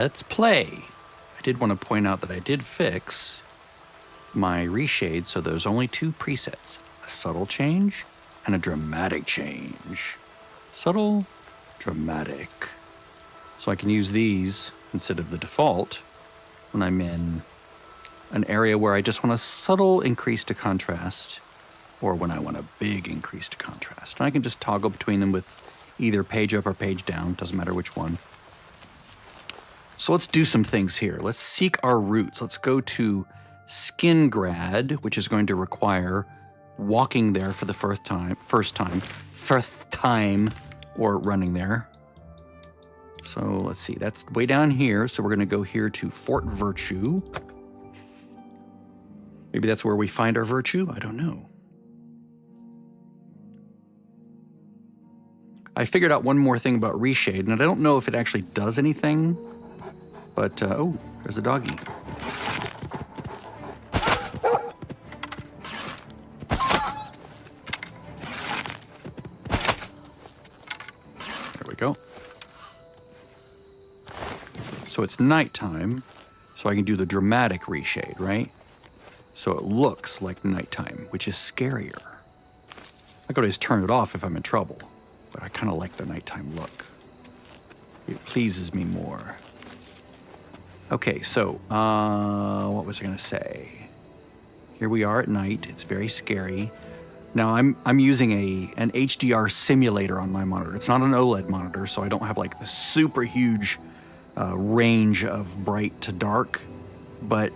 Let's play. I did want to point out that I did fix my reshade, so there's only two presets, a subtle change and a dramatic change. Subtle, dramatic. So I can use these instead of the default when I'm in an area where I just want a subtle increase to contrast, or when I want a big increase to contrast. And I can just toggle between them with either page up or page down, doesn't matter which one. So let's do some things here. Let's seek our roots. Let's go to Skingrad, which is going to require walking there for the first time, or running there. So let's see, that's way down here. So we're going to go here to Fort Virtue. Maybe that's where we find our virtue. I don't know. I figured out one more thing about ReShade, and I don't know if it actually does anything, but, oh, there's a doggy. There we go. So it's nighttime, so I can do the dramatic ReShade, right? So it looks like nighttime, which is scarier. I could always turn it off if I'm in trouble, but I kind of like the nighttime look. It pleases me more. Okay, so, what was I gonna say? Here we are at night, it's very scary. Now I'm using an HDR simulator on my monitor. It's not an OLED monitor, so I don't have like the super huge range of bright to dark, but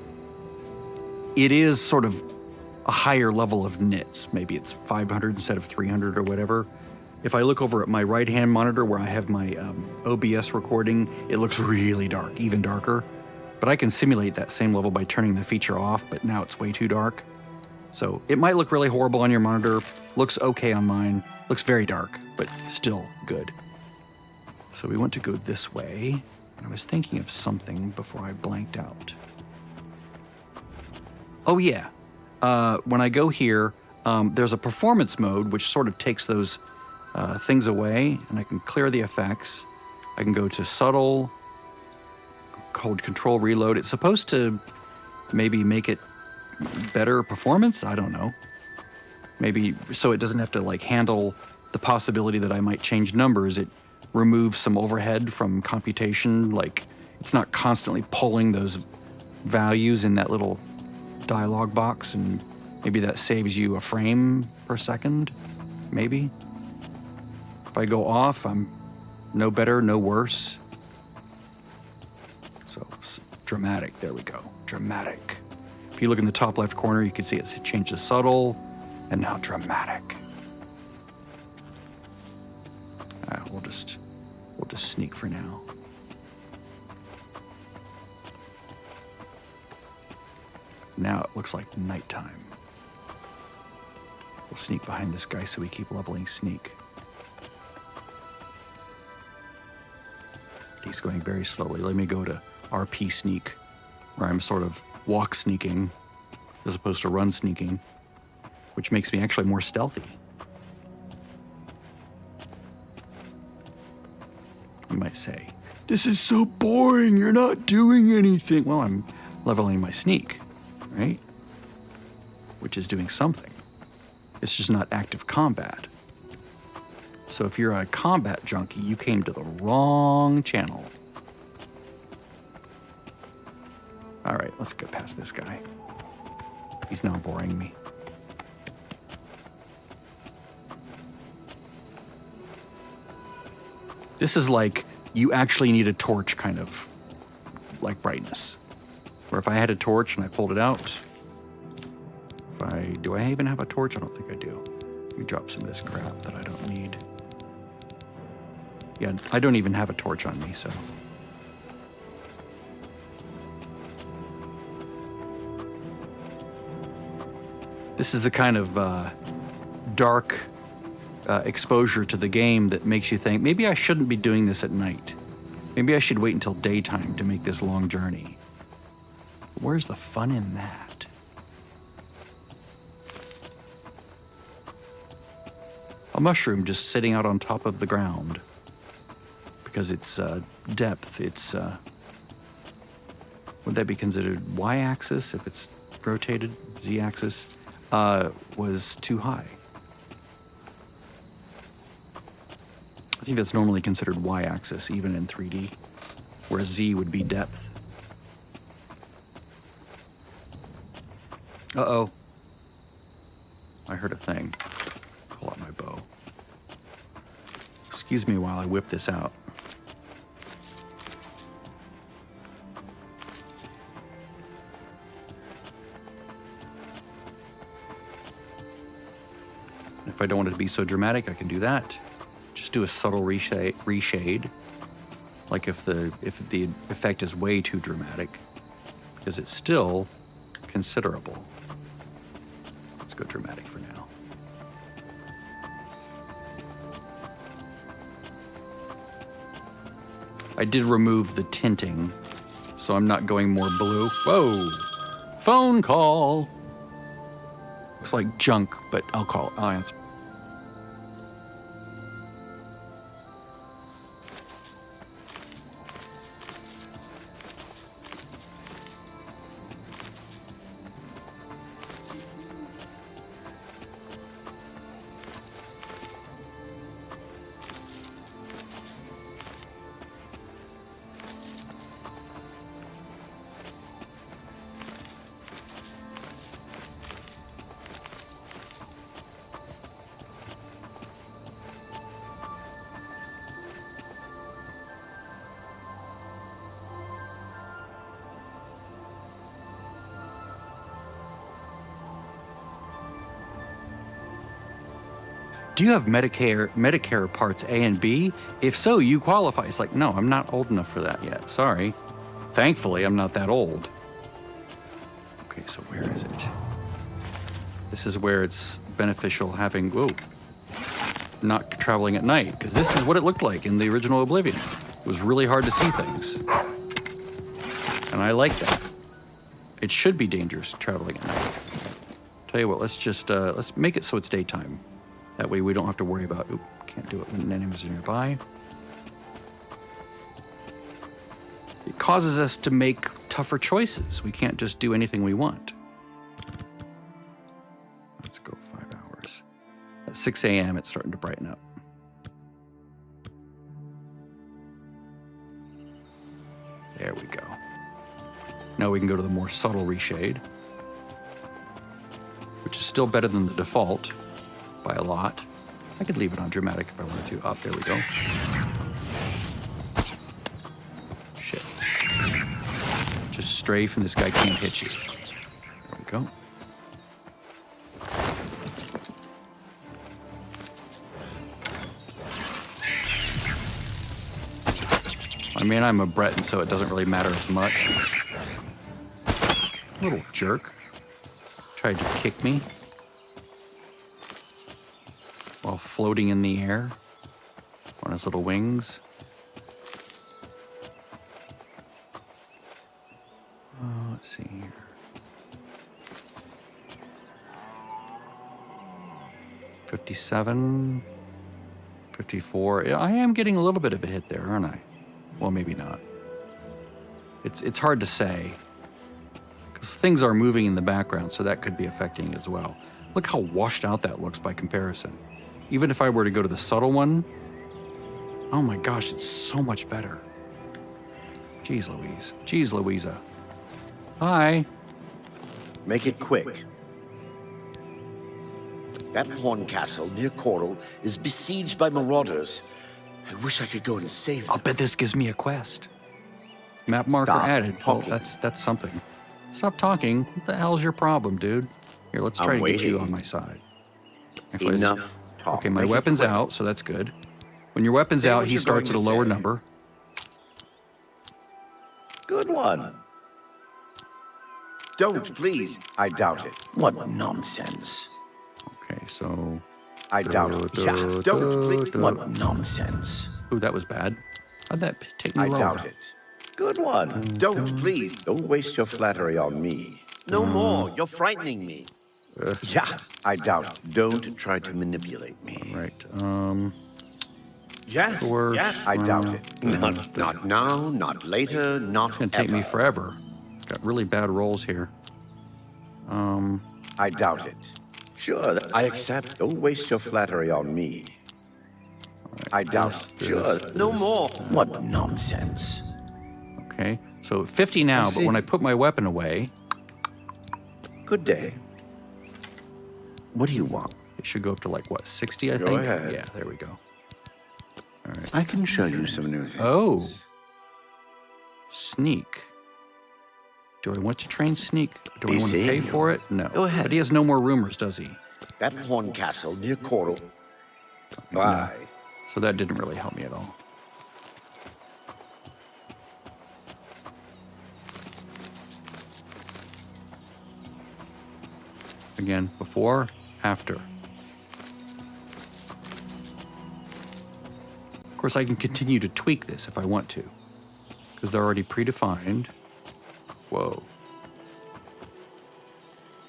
it is sort of a higher level of nits. Maybe it's 500 instead of 300 or whatever. If I look over at my right-hand monitor where I have my OBS recording, it looks really dark, even darker. But I can simulate that same level by turning the feature off, but now it's way too dark. So it might look really horrible on your monitor, looks okay on mine, looks very dark, but still good. So we want to go this way. I was thinking of something before I blanked out. Oh yeah, when I go here, there's a performance mode which sort of takes those things away, and I can clear the effects. I can go to subtle, hold control, reload. It's supposed to maybe make it better performance, I don't know. Maybe so it doesn't have to like handle the possibility that I might change numbers. It removes some overhead from computation, like it's not constantly pulling those values in that little dialog box, and maybe that saves you a frame per second, maybe. If I go off, I'm no better, no worse. So dramatic, there we go, dramatic. If you look in the top left corner, you can see it's changed to subtle, and now dramatic. We'll just sneak for now. Now it looks like nighttime. We'll sneak behind this guy so we keep leveling sneak. He's going very slowly. Let me go to RP sneak, where I'm sort of walk sneaking as opposed to run sneaking, which makes me actually more stealthy. You might say, this is so boring, you're not doing anything. Well, I'm leveling my sneak, right? Which is doing something. It's just not active combat. So if you're a combat junkie, you came to the wrong channel. All right, let's get past this guy. He's now boring me. This is like you actually need a torch kind of like brightness. Or if I had a torch and I pulled it out, do I even have a torch? I don't think I do. Let me drop some of this crap that I don't need. Yeah, I don't even have a torch on me, so. This is the kind of dark exposure to the game that makes you think, maybe I shouldn't be doing this at night. Maybe I should wait until daytime to make this long journey. Where's the fun in that? A mushroom just sitting out on top of the ground. Because it's depth, it's would that be considered y-axis if it's rotated? Z-axis was too high. I think that's normally considered y-axis, even in 3D, where Z would be depth. Uh-oh. I heard a thing. Pull out my bow. Excuse me while I whip this out. If I don't want it to be so dramatic, I can do that. Just do a subtle reshade. Like if the effect is way too dramatic, because it's still considerable. Let's go dramatic for now. I did remove the tinting, so I'm not going more blue. Whoa! Phone call! Looks like junk, but I'll answer. Do you have Medicare Parts A and B? If so, you qualify. It's like, no, I'm not old enough for that yet. Sorry. Thankfully, I'm not that old. Okay, so where is it? This is where it's beneficial having, not traveling at night, because this is what it looked like in the original Oblivion. It was really hard to see things. And I like that. It should be dangerous traveling at night. Tell you what, let's make it so it's daytime. That way we don't have to worry about, can't do it when enemies are nearby. It causes us to make tougher choices. We can't just do anything we want. Let's go 5 hours. At 6 a.m. it's starting to brighten up. There we go. Now we can go to the more subtle reshade, which is still better than the default. By a lot. I could leave it on dramatic if I wanted to. There we go. Shit. Just strafe and this guy can't hit you. There we go. I mean, I'm a Breton, so it doesn't really matter as much. Little jerk. Tried to kick me while floating in the air on his little wings. Let's see here. 57, 54. I am getting a little bit of a hit there, aren't I? Well, maybe not. It's hard to say, because things are moving in the background, so that could be affecting it as well. Look how washed out that looks by comparison. Even if I were to go to the subtle one, oh my gosh, it's so much better. Jeez Louise. Jeez Louisa. Hi. Make it quick. That horn castle near Coral is besieged by marauders. I wish I could go and save them. I'll bet this gives me a quest. Map marker added. Well, that's something. Stop talking. What the hell's your problem, dude? Here, let's try to get you on my side. Actually, enough talk. Okay, my weapon's out, so that's good. When your weapon's out, he starts at a lower number. Good one. Don't, please. I doubt it. What nonsense. Okay, so... I doubt it. Yeah, don't, please. What nonsense. Ooh, that was bad. How'd that take me lower? I doubt it. Good one. Don't, please. Don't waste your flattery on me. No more. You're frightening me. Yeah, I doubt it. Don't try to manipulate me. Right, Yes, yes, I doubt it. Not now, not later, not It's gonna take me forever. Got really bad rolls here. I doubt it. Sure, I accept. Don't waste your flattery on me. I doubt it. Sure, no more. What nonsense. Okay, so 50 now, but when I put my weapon away... Good day. What do you want? It should go up to like, what, 60, I think? Go ahead. Yeah, there we go. All right. I can show you some new things. Oh. Sneak. Do I want to train Sneak? Do I want to pay for it? No. Go ahead. But he has no more rumors, does he? That horn castle near Coral. Bye. No. So that didn't really help me at all. Again, before, after. Of course, I can continue to tweak this if I want to, because they're already predefined. Whoa.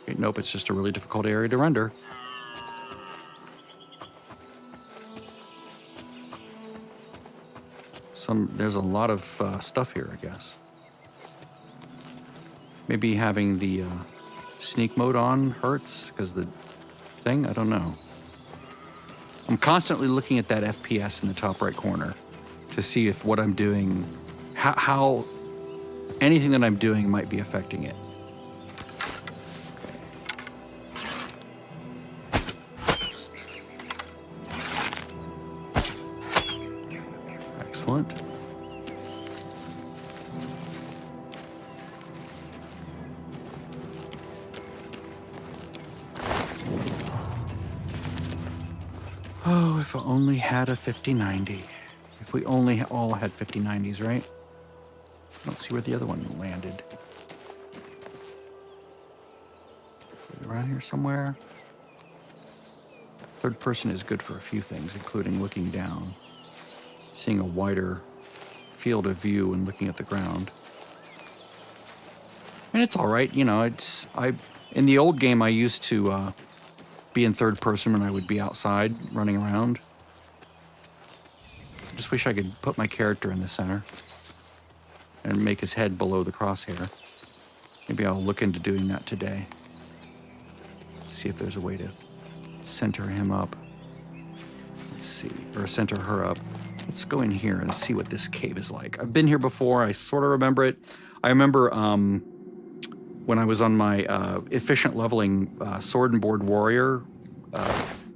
Okay, nope, it's just a really difficult area to render. There's a lot of stuff here, I guess. Maybe having the sneak mode on hurts because the thing, I don't know. I'm constantly looking at that FPS in the top right corner to see if what I'm doing, how anything that I'm doing might be affecting it. Excellent. Oh, if I only had a 5090. If we only all had 5090s, right? Let's see where the other one landed. Around here somewhere. Third person is good for a few things, including looking down, seeing a wider field of view and looking at the ground. And it's all right, you know. In the old game, I used to be in third person when I would be outside running around. I just wish I could put my character in the center and make his head below the crosshair. Maybe I'll look into doing that today. See if there's a way to center him up. Let's see, or center her up. Let's go in here and see what this cave is like. I've been here before, I sort of remember it. I remember when I was on my efficient leveling sword and board warrior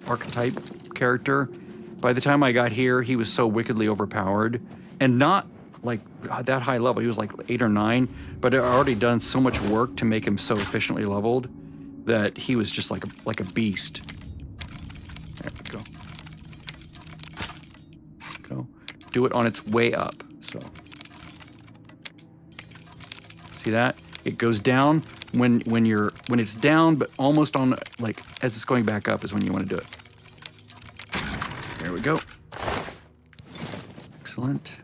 archetype character, by the time I got here, he was so wickedly overpowered, and not like that high level. He was like 8 or 9, but I'd already done so much work to make him so efficiently leveled that he was just like a beast. There we go. Go. Do it on its way up. So see that? It goes down when it's down, but almost on, like, as it's going back up is when you want to do it. There we go. Excellent.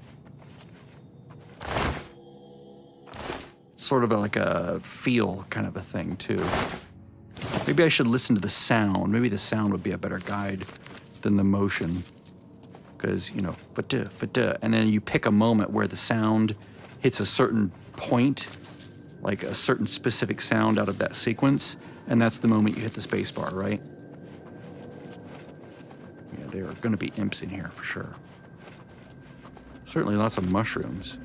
Sort of like a feel kind of a thing too. Maybe I should listen to the sound. Maybe the sound would be a better guide than the motion. Because, you know, and then you pick a moment where the sound hits a certain point, like a certain specific sound out of that sequence, and that's the moment you hit the space bar, right? Yeah, there are going to be imps in here for sure. Certainly lots of mushrooms,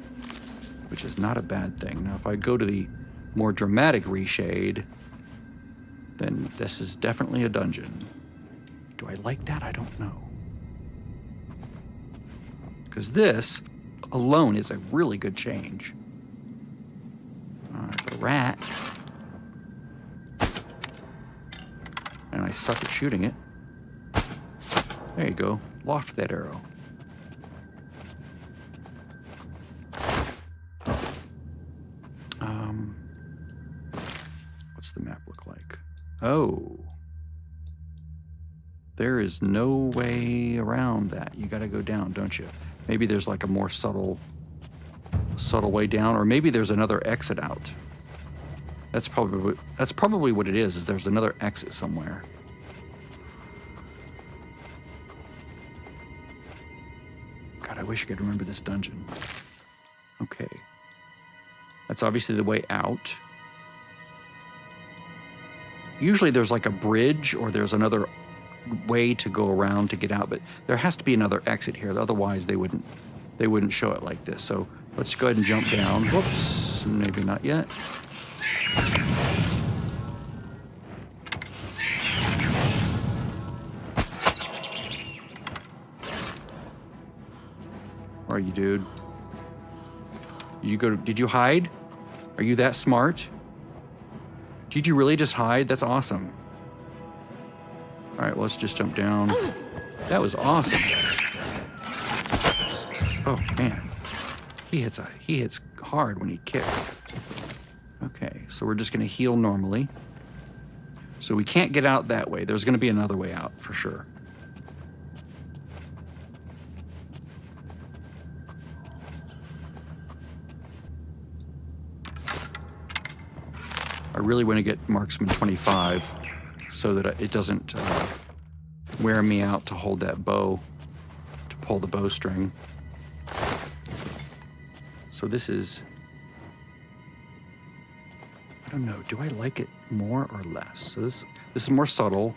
which is not a bad thing. Now, if I go to the more dramatic ReShade, then this is definitely a dungeon. Do I like that? I don't know. Because this alone is a really good change. There's a rat. And I suck at shooting it. There you go. Loft that arrow. What's the map look like? Oh. There is no way around that. You gotta go down, don't you? Maybe there's like a more subtle way down, or maybe there's another exit out. That's probably what it is there's another exit somewhere. God, I wish I could remember this dungeon. Okay. That's obviously the way out. Usually there's like a bridge or there's another way to go around to get out, but there has to be another exit here. Otherwise they wouldn't show it like this. So let's go ahead and jump down. Whoops, maybe not yet. Where are you, dude? Did you hide? Are you that smart? Did you really just hide? That's awesome. All right, well, let's just jump down. That was awesome. Oh man, he hits hard when he kicks. Okay, so we're just gonna heal normally. So we can't get out that way. There's gonna be another way out for sure. I really want to get Marksman 25 so that it doesn't wear me out to hold that bow, to pull the bowstring. So this is, I don't know, do I like it more or less? So this is more subtle.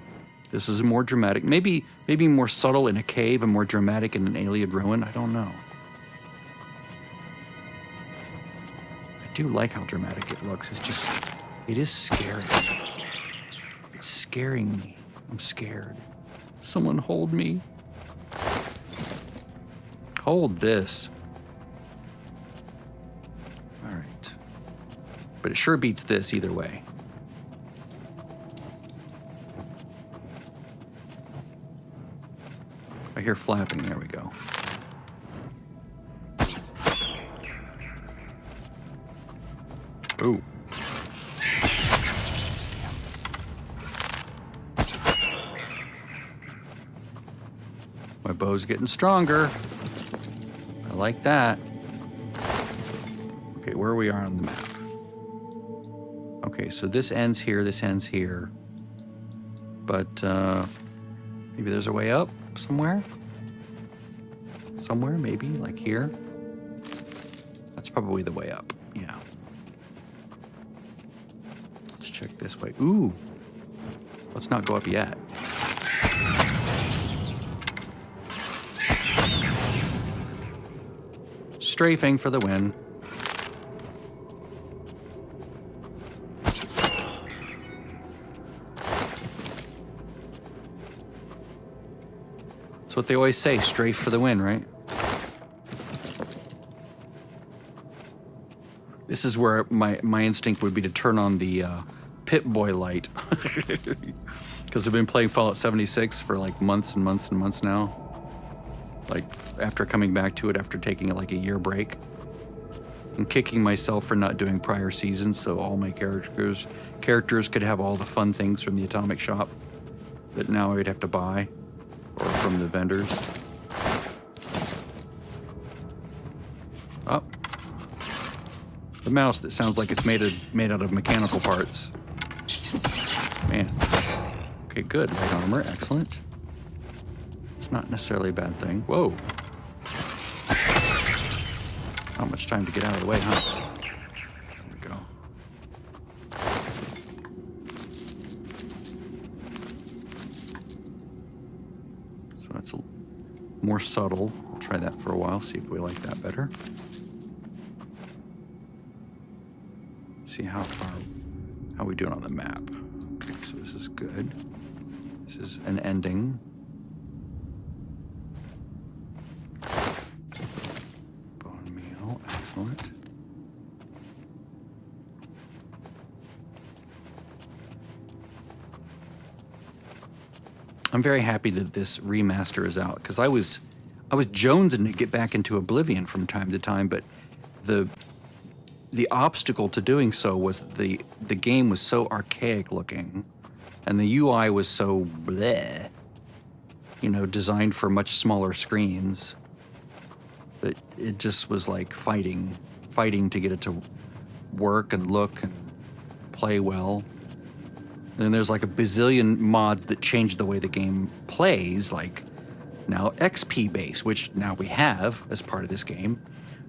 This is more dramatic. Maybe more subtle in a cave and more dramatic in an alien ruin. I don't know. I do like how dramatic it looks. It is scary. It's scaring me. I'm scared. Someone hold me. Hold this. All right. But it sure beats this either way. I hear flapping. There we go. Ooh. My bow's getting stronger. I like that. Okay, where we are on the map. Okay, so this ends here, this ends here. But maybe there's a way up somewhere? Somewhere, maybe, like here? That's probably the way up, yeah. Let's check this way. Ooh! Let's not go up yet. Strafing for the win. That's what they always say, strafe for the win, right? This is where my instinct would be to turn on the Pip-Boy light. Because I've been playing Fallout 76 for like months and months and months now. Like, after coming back to it after taking like a year break. And kicking myself for not doing prior seasons so all my characters could have all the fun things from the Atomic Shop that now I'd have to buy. Or from the vendors. Oh. The mouse that sounds like it's made out of mechanical parts. Man. Okay, good. Light armor, excellent. It's not necessarily a bad thing. Whoa. Not much time to get out of the way, huh? There we go. So that's more subtle. We'll try that for a while, see if we like that better. See how we doing on the map. Okay, so this is good. This is an ending. Bone meal, excellent. I'm very happy that this remaster is out because I was jonesing to get back into Oblivion from time to time, but the obstacle to doing so was the game was so archaic looking, and the UI was so bleh, you know, designed for much smaller screens, that it just was like fighting to get it to work and look and play well. And then there's like a bazillion mods that change the way the game plays, like now XP base, which now we have as part of this game.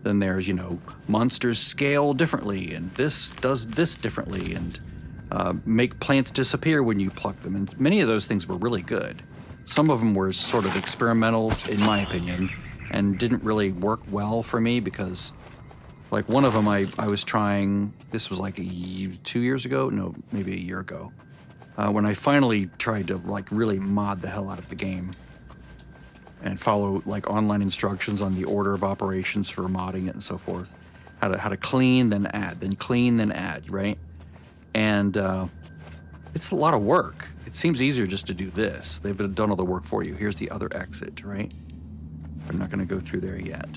Then there's, you know, monsters scale differently, and this does this differently, and make plants disappear when you pluck them. And many of those things were really good. Some of them were sort of experimental, in my opinion, and didn't really work well for me because, like, one of them I was trying, this was like 2 years ago? No, maybe a year ago. When I finally tried to, like, really mod the hell out of the game and follow, like, online instructions on the order of operations for modding it and so forth. How to clean, then add, then clean, then add, right? And it's a lot of work. It seems easier just to do this. They've done all the work for you. Here's the other exit, right? I'm not going to go through there yet.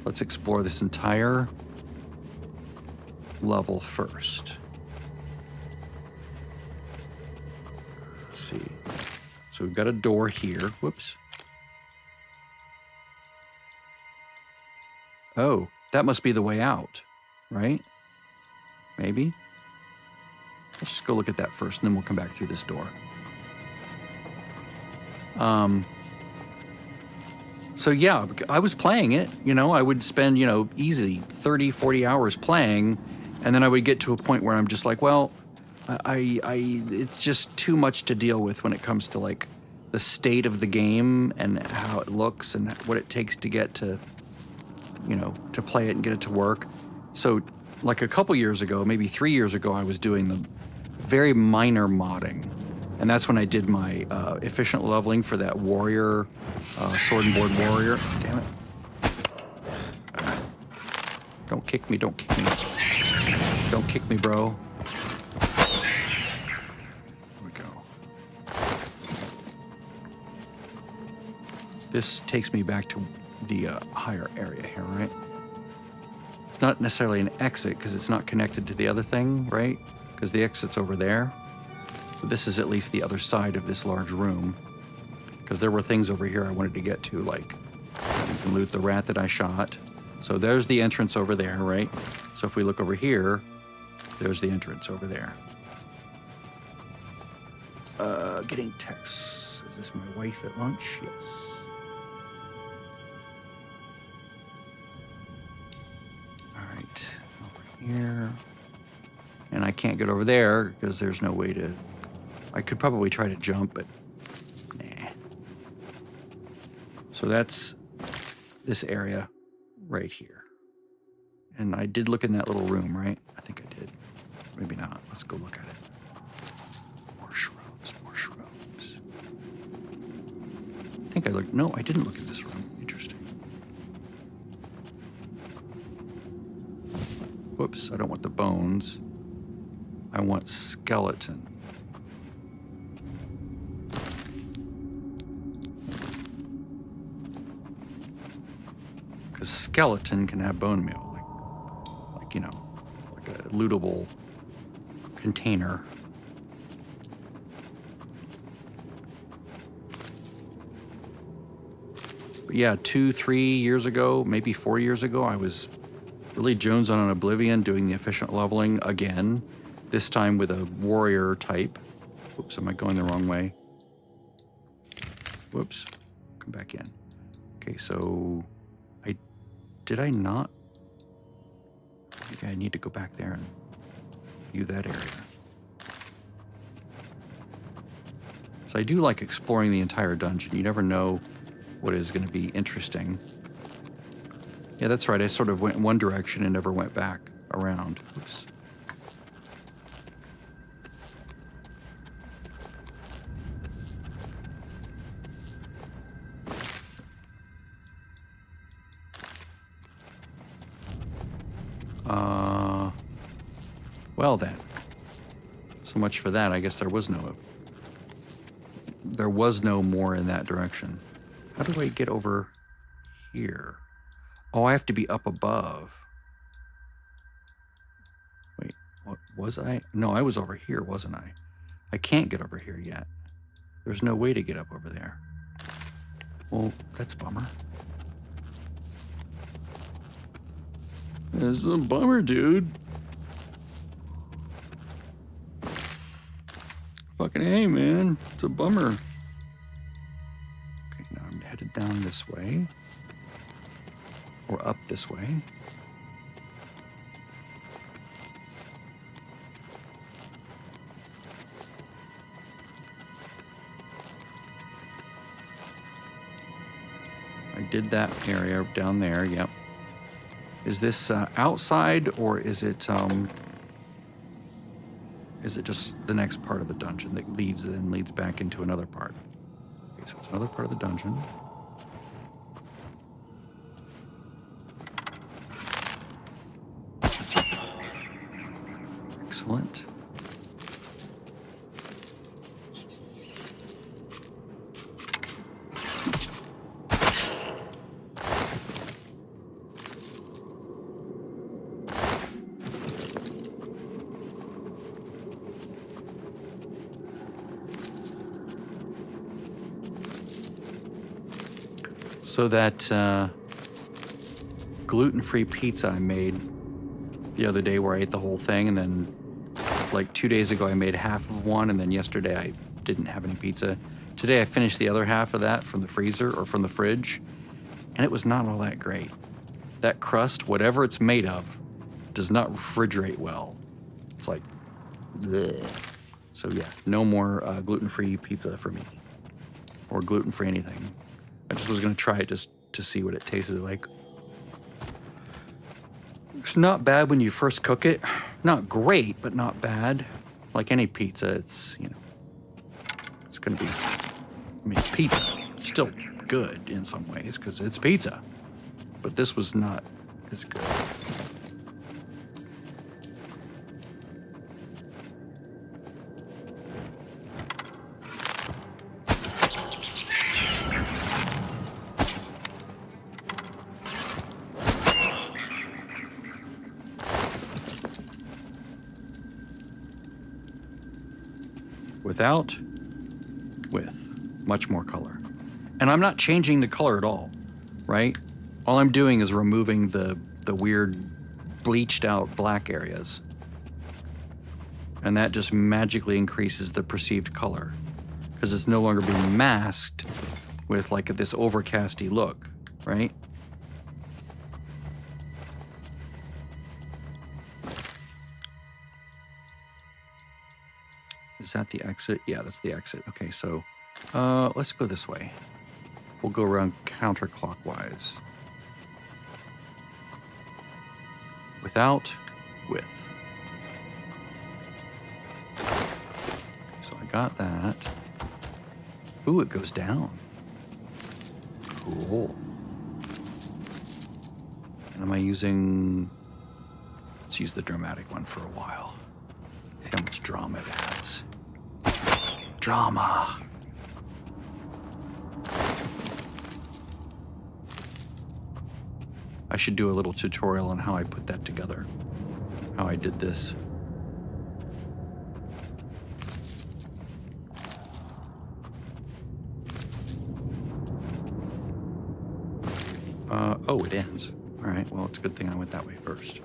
Let's explore this entire level first. Let's see. So we've got a door here. Whoops. Oh, that must be the way out, right? Maybe? Let's just go look at that first, and then we'll come back through this door. So yeah, I was playing it, you know, I would spend, you know, easy 30, 40 hours playing, and then I would get to a point where I'm just like, well, it's just too much to deal with when it comes to, like, the state of the game and how it looks and what it takes to get to, you know, to play it and get it to work. So, like, a couple years ago, maybe 3 years ago, I was doing the very minor modding. And that's when I did my efficient leveling for that warrior, sword and board warrior. Damn it. Don't kick me, don't kick me. Don't kick me, bro. There we go. This takes me back to the higher area here, right? It's not necessarily an exit because it's not connected to the other thing, right? Because the exit's over there. So this is at least the other side of this large room. Because there were things over here I wanted to get to, like, you can loot the rat that I shot. So there's the entrance over there, right? So if we look over here, there's the entrance over there. Getting texts. Is this my wife at lunch? Yes. All right, over here. And I can't get over there because there's no way to... I could probably try to jump, but nah. So that's this area right here. And I did look in that little room, right? I think I did. Maybe not. Let's go look at it. More shrubs, more shrubs. I think I looked... No, I didn't look in this room. Interesting. Whoops, I don't want the bones. I want skeleton. Because skeleton can have bone meal, like, you know, like a lootable container. But yeah, 2, 3 years ago, maybe 4 years ago, I was really jonesing on Oblivion doing the efficient leveling again. This time with a warrior type. Whoops, am I going the wrong way? Whoops, come back in. Okay, so did I not? Okay, I need to go back there and view that area. So I do like exploring the entire dungeon. You never know what is going to be interesting. Yeah, that's right. I sort of went in one direction and never went back around. Oops. Well then, so much for that. I guess there was no more in that direction. How do I get over here? Oh, I have to be up above. Wait, what was I? No, I was over here, wasn't I? I can't get over here yet. There's no way to get up over there. Well, that's a bummer. This is a bummer, dude. Fucking hey, man. It's a bummer. Okay, now I'm headed down this way. or up this way. I did that area down there, yep. Is this outside, or is it just the next part of the dungeon that leads back into another part? Okay, so it's another part of the dungeon. Excellent. So that gluten-free pizza I made the other day, where I ate the whole thing, and then like 2 days ago I made half of one, and then yesterday I didn't have any pizza. Today I finished the other half of that from the freezer or from the fridge, and it was not all that great. That crust, whatever it's made of, does not refrigerate well. It's like, bleh. So yeah, no more gluten-free pizza for me, or gluten-free anything. I just was gonna try it just to see what it tasted like. It's not bad when you first cook it. Not great, but not bad. Like any pizza, it's, you know, it's gonna be, I mean, it's pizza. It's still good in some ways because it's pizza. But this was not as good. Without, with, much more color. And I'm not changing the color at all, right? All I'm doing is removing the weird bleached out black areas. And that just magically increases the perceived color, because it's no longer being masked with like this overcasty look, right? Is that the exit? Yeah, that's the exit. Okay, so let's go this way. We'll go around counterclockwise. Without, with. Okay, so I got that. Ooh, it goes down. Cool. And am I using... Let's use the dramatic one for a while. See how much drama it adds. Drama. I should do a little tutorial on how I put that together, how I did this. Oh, it ends. All right, well, it's a good thing I went that way first.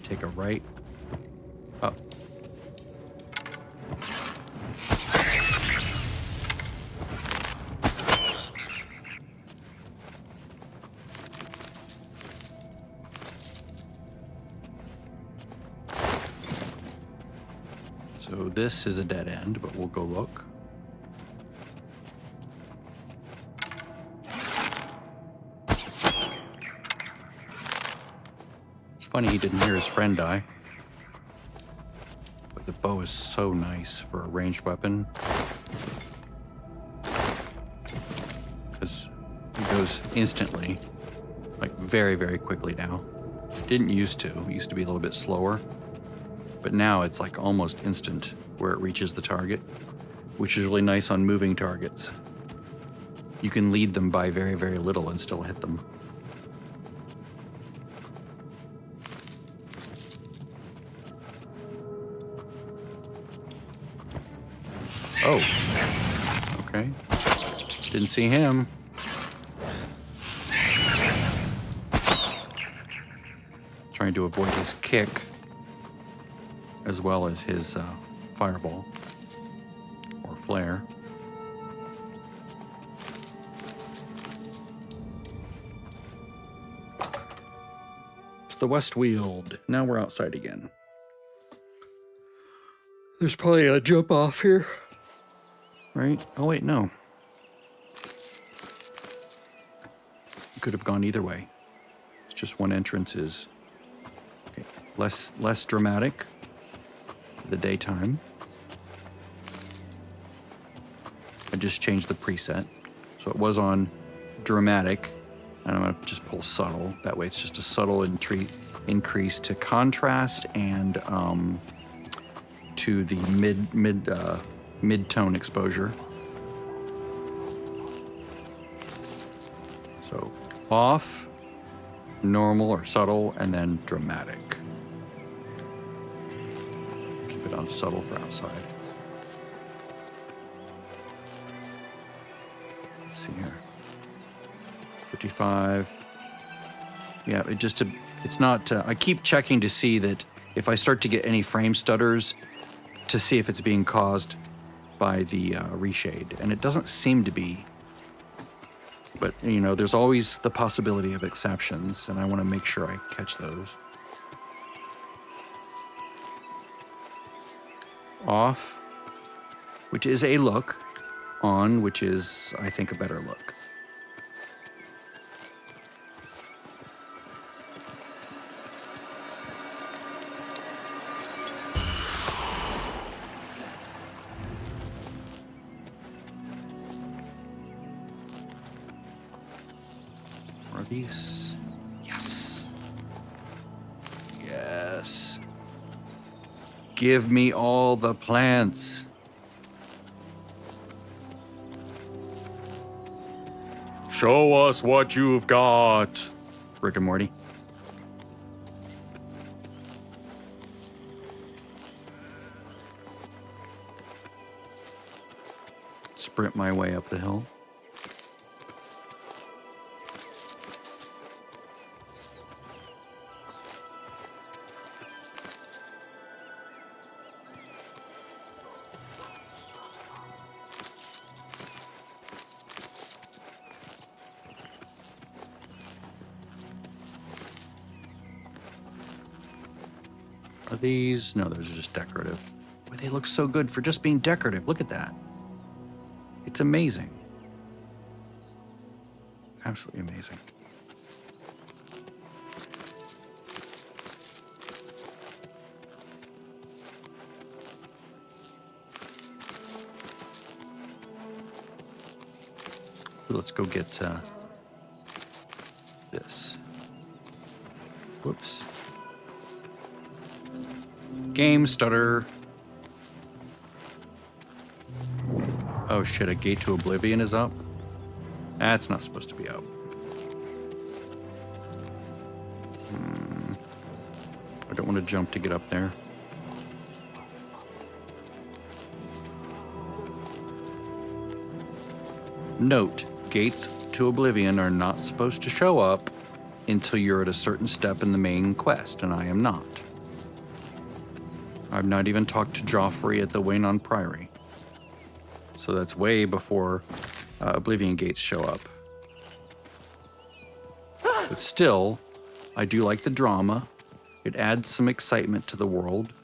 Take a right. Up. So this is a dead end, but we'll go look. Funny he didn't hear his friend die. But the bow is so nice for a ranged weapon. Because it goes instantly. Like very, very quickly now. Didn't used to. It used to be a little bit slower. But now it's like almost instant where it reaches the target. Which is really nice on moving targets. You can lead them by very, very little and still hit them. Oh, okay. Didn't see him. Trying to avoid his kick as well as his fireball or flare. To the west weald. Now we're outside again. There's probably a jump off here. Right? Oh, wait, no. Could have gone either way. It's just one entrance is okay. Less dramatic for the daytime. I just changed the preset. So it was on dramatic, and I'm gonna just pull subtle. That way it's just a subtle increase to contrast and to the mid-tone exposure. So off, normal or subtle, and then dramatic. Keep it on subtle for outside. Let's see here. 55. Yeah, it's not, I keep checking to see that if I start to get any frame stutters, to see if it's being caused by the ReShade, and it doesn't seem to be. But, you know, there's always the possibility of exceptions, and I want to make sure I catch those. Off, which is a look. On, which is, I think, a better look. Are these? Yes. Yes. Give me all the plants. Show us what you've got. Rick and Morty. Sprint my way up the hill. Are these? No, those are just decorative. Boy, they look so good for just being decorative. Look at that. It's amazing. Absolutely amazing. Let's go get this. Whoops. Game stutter. Oh shit, a gate to Oblivion is up? That's not supposed to be up. I don't want to jump to get up there. Note, gates to Oblivion are not supposed to show up until you're at a certain step in the main quest, and I am not. I've not even talked to Joffrey at the Waynon Priory. So that's way before Oblivion gates show up. But still, I do like the drama. It adds some excitement to the world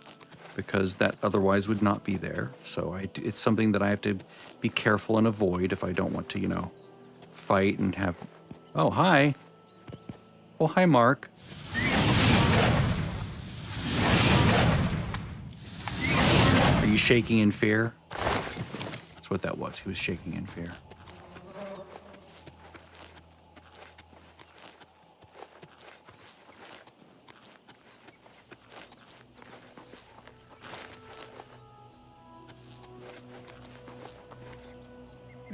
because that otherwise would not be there. So it's something that I have to be careful and avoid if I don't want to, you know, fight and have... Oh, hi. Oh, hi, Mark. Are you shaking in fear? That's what that was. He was shaking in fear.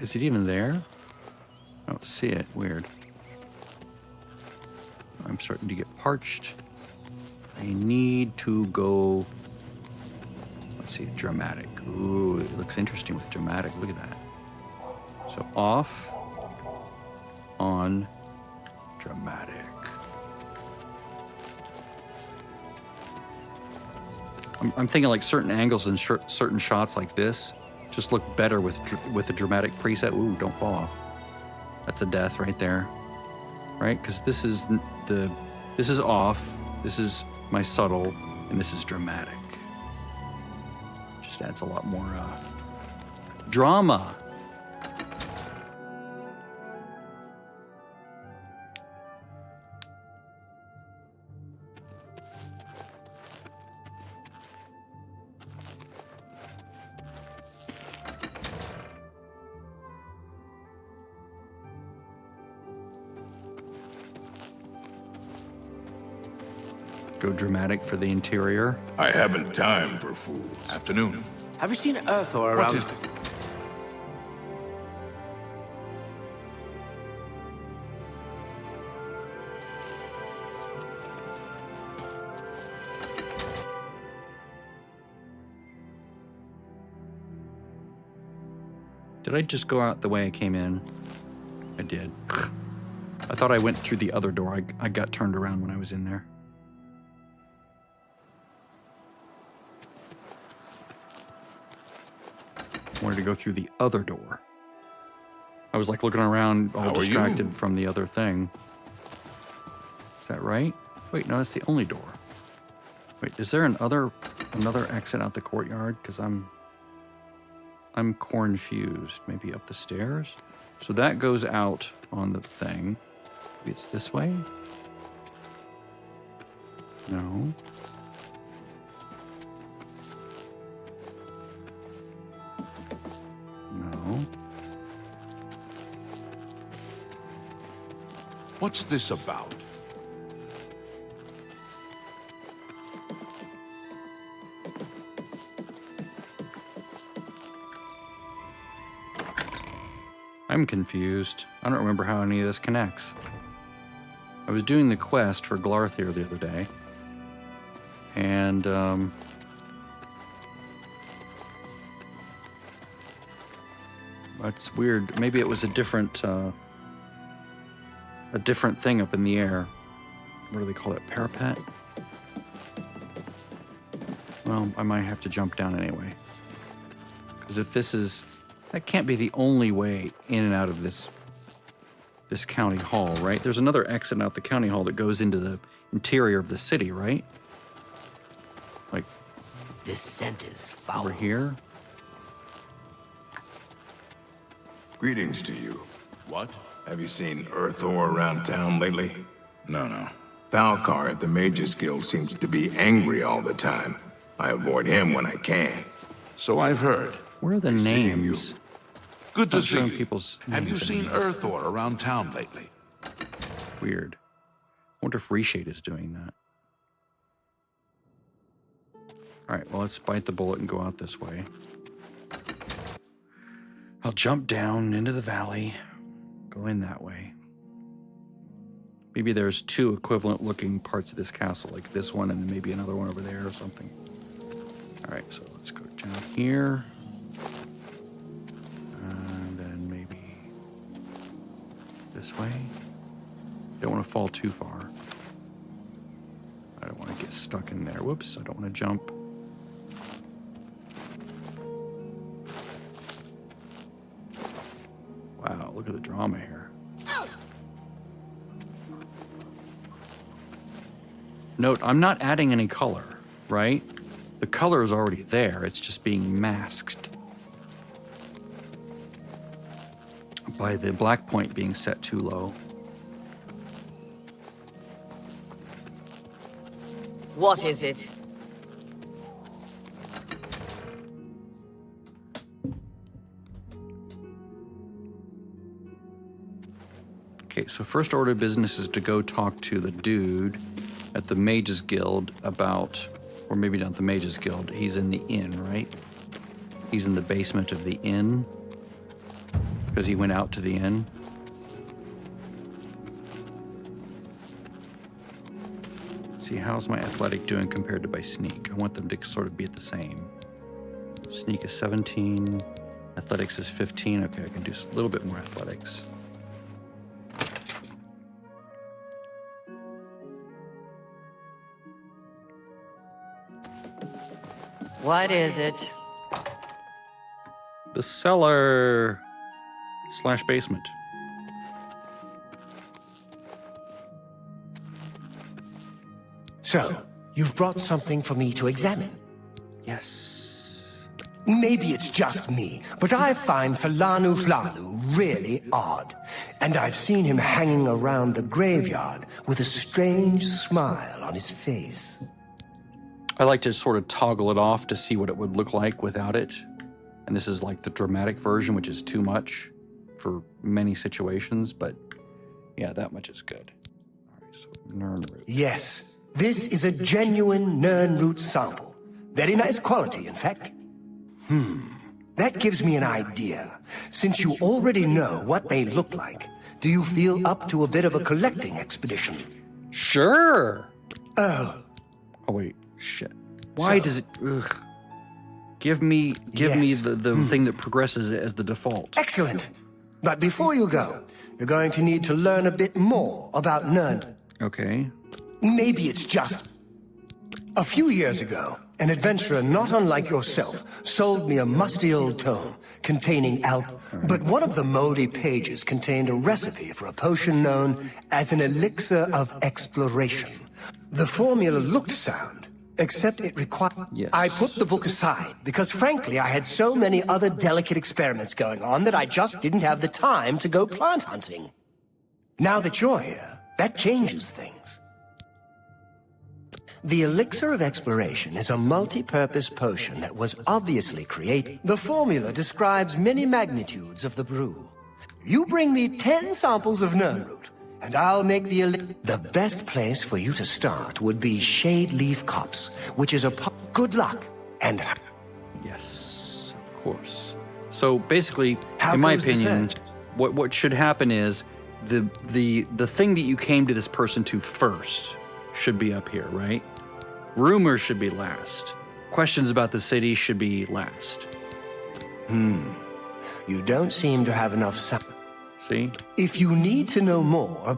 Is it even there? I don't see it. Weird. I'm starting to get parched. I need to go... Let's see, dramatic. Ooh, it looks interesting with dramatic. Look at that. So off, on, dramatic. I'm thinking like certain angles and certain shots like this just look better with a dramatic preset. Ooh, don't fall off. That's a death right there, right? Because this is off. This is my subtle, and this is dramatic. Just adds a lot more drama. Go dramatic for the interior. I haven't time for fools. Afternoon. Have you seen Earthor around? What is it? Did I just go out the way I came in? I did. I thought I went through the other door. I got turned around when I was in there. Wanted to go through the other door. I was like looking around, all distracted from the other thing. Is that right? Wait, no, that's the only door. Wait, is there another exit out the courtyard? Because I'm confused. Maybe up the stairs? So that goes out on the thing. Maybe it's this way? No. No. What's this about? I'm confused. I don't remember how any of this connects. I was doing the quest for Glarthir the other day. And, that's weird. Maybe it was a different thing up in the air. What do they call it? Parapet? Well, I might have to jump down anyway. Because if this is... That can't be the only way in and out of this county hall, right? There's another exit out the county hall that goes into the interior of the city, right? Like... This scent is foul. Over here? Greetings to you. What? Have you seen Earthor around town lately? No. Falcar at the Mages Guild seems to be angry all the time. I avoid him when I can. So I've heard. Where are the Seeing you. names? Good to Not see showing you. people's Have you names seen anymore. Earthor around town lately? Weird. I wonder if ReShade is doing that. All right, well, let's bite the bullet and go out this way. I'll jump down into the valley, go in that way. Maybe there's two equivalent looking parts of this castle, like this one and then maybe another one over there or something. All right, so let's go down here. And then maybe this way. Don't want to fall too far. I don't want to get stuck in there. Whoops, I don't want to jump. Wow, look at the drama here. Note, I'm not adding any color, right? The color is already there, it's just being masked by the black point being set too low. What is it? Okay, so first order of business is to go talk to the dude at the Mages Guild about, or maybe not the Mages Guild, he's in the inn, right? He's in the basement of the inn because he went out to the inn. Let's see, how's my athletic doing compared to my sneak? I want them to sort of be at the same. Sneak is 17, athletics is 15. Okay, I can do a little bit more athletics. What is it? The cellar / basement. So, you've brought something for me to examine. Yes. Maybe it's just me, but I find Falanu Hlalu really odd. And I've seen him hanging around the graveyard with a strange smile on his face. I like to sort of toggle it off to see what it would look like without it. And this is like the dramatic version, which is too much for many situations, but yeah, that much is good. All right, so Nernroot. Yes, this is a genuine Nernroot sample. Very nice quality, in fact. That gives me an idea. Since you already know what they look like, do you feel up to a bit of a collecting expedition? Sure. Oh. Oh wait, shit. Why does it? Ugh. Give me the thing that progresses as the default. Excellent. But before you go, you're going to need to learn a bit more about Nern. Okay. Maybe it's just... A few years ago, an adventurer not unlike yourself sold me a musty old tome containing but one of the moldy pages contained a recipe for a potion known as an elixir of exploration. The formula looked sound, except it required... Yes. I put the book aside because, frankly, I had so many other delicate experiments going on that I just didn't have the time to go plant hunting. Now that you're here, that changes things. The Elixir of Exploration is a multi-purpose potion that was obviously created. The formula describes many magnitudes of the brew. You bring me 10 samples of Nernroot, and I'll make the elixir. The best place for you to start would be Shadeleaf Copse, which is a good luck and... Yes, of course. So basically, How in my goes the opinion, search? what should happen is the thing that you came to this person to first should be up here, right? Rumors should be last. Questions about the city should be last. You don't seem to have enough See? If you need to know more,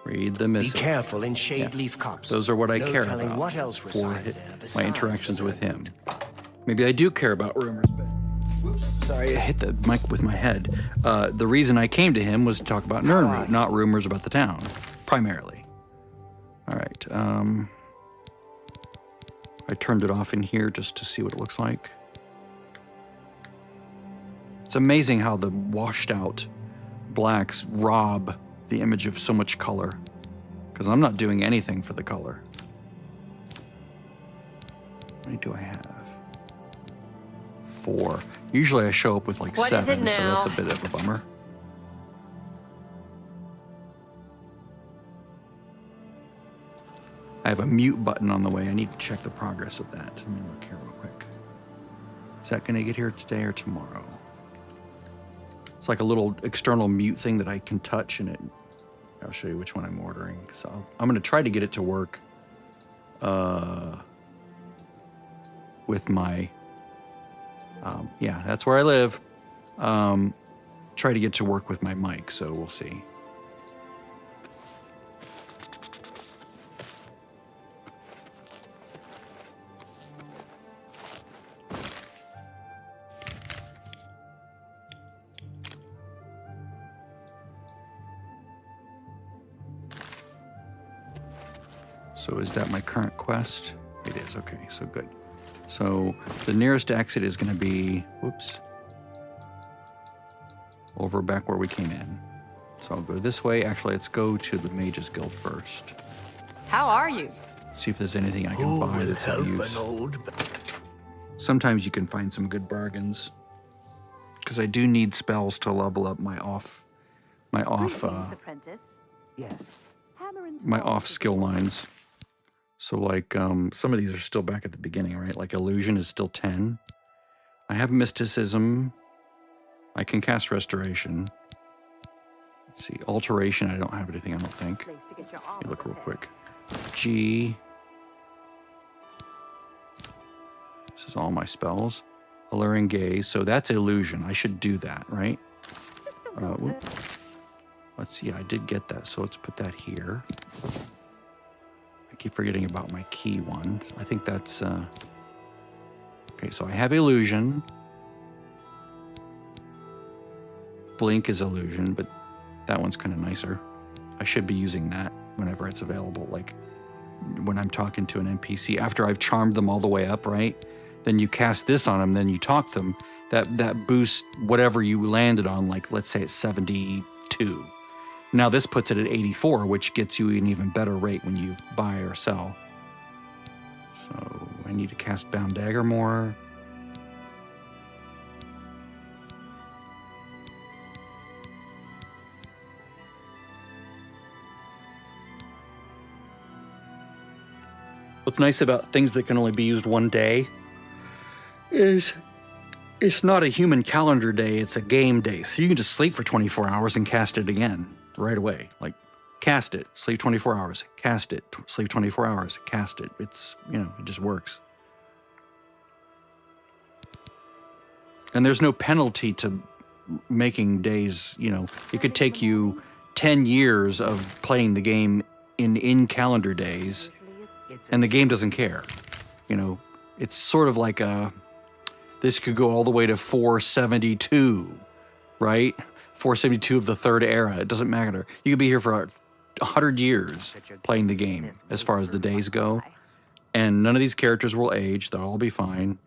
Read the be missive. careful in Shadeleaf Copse. Those are what I No care telling about what else for resides there my besides interactions the with him. Nernroot. Maybe I do care about rumors, but whoops, sorry, I hit the mic with my head. The reason I came to him was to talk about Nernroot, not rumors about the town, primarily. All right, I turned it off in here just to see what it looks like. It's amazing how the washed out blacks rob the image of so much color, because I'm not doing anything for the color. How many do I have? 4. Usually I show up with like What is 7, it so now? that's a bit of a bummer. I have a mute button on the way. I need to check the progress of that. Let me look here real quick. Is that going to get here today or tomorrow? It's like a little external mute thing that I can touch, and I'll show you which one I'm ordering. So I'm going to try to get it to work with my, yeah, that's where I live. Try to get to work with my mic, so we'll see. So is that my current quest? It is, okay, so good. So the nearest exit is gonna be, whoops, over back where we came in. So I'll go this way. Actually, let's go to the Mages Guild first. How are you? See if there's anything I can buy that's of use. Sometimes you can find some good bargains, because I do need spells to level up my off skill lines. So like some of these are still back at the beginning, right? Like illusion is still 10. I have mysticism. I can cast restoration. Let's see, alteration. I don't have anything, I don't think. Let me look real quick. G. This is all my spells. Alluring gaze. So that's illusion. I should do that, right? Whoop. Let's see. I did get that. So let's put that here. I keep forgetting about my key ones. I think that's Okay, so I have illusion. Blink is illusion, but that one's kind of nicer. I should be using that whenever it's available, like when I'm talking to an NPC. After I've charmed them all the way up, right? Then you cast this on them, then you talk them. That boosts whatever you landed on, like let's say it's 72. Now this puts it at 84, which gets you an even better rate when you buy or sell. So I need to cast Bound Dagger more. What's nice about things that can only be used one day is it's not a human calendar day, it's a game day. So you can just sleep for 24 hours and cast it again right away. Like, cast it, sleep 24 hours, cast it, sleep 24 hours, cast it. It's, you know, it just works. And there's no penalty to making days, you know. It could take you 10 years of playing the game in calendar days, and the game doesn't care. You know, it's sort of like this could go all the way to 472, right? 472 of the Third Era. It doesn't matter. You could be here for 100 years playing the game as far as the days go. And none of these characters will age. They'll all be fine.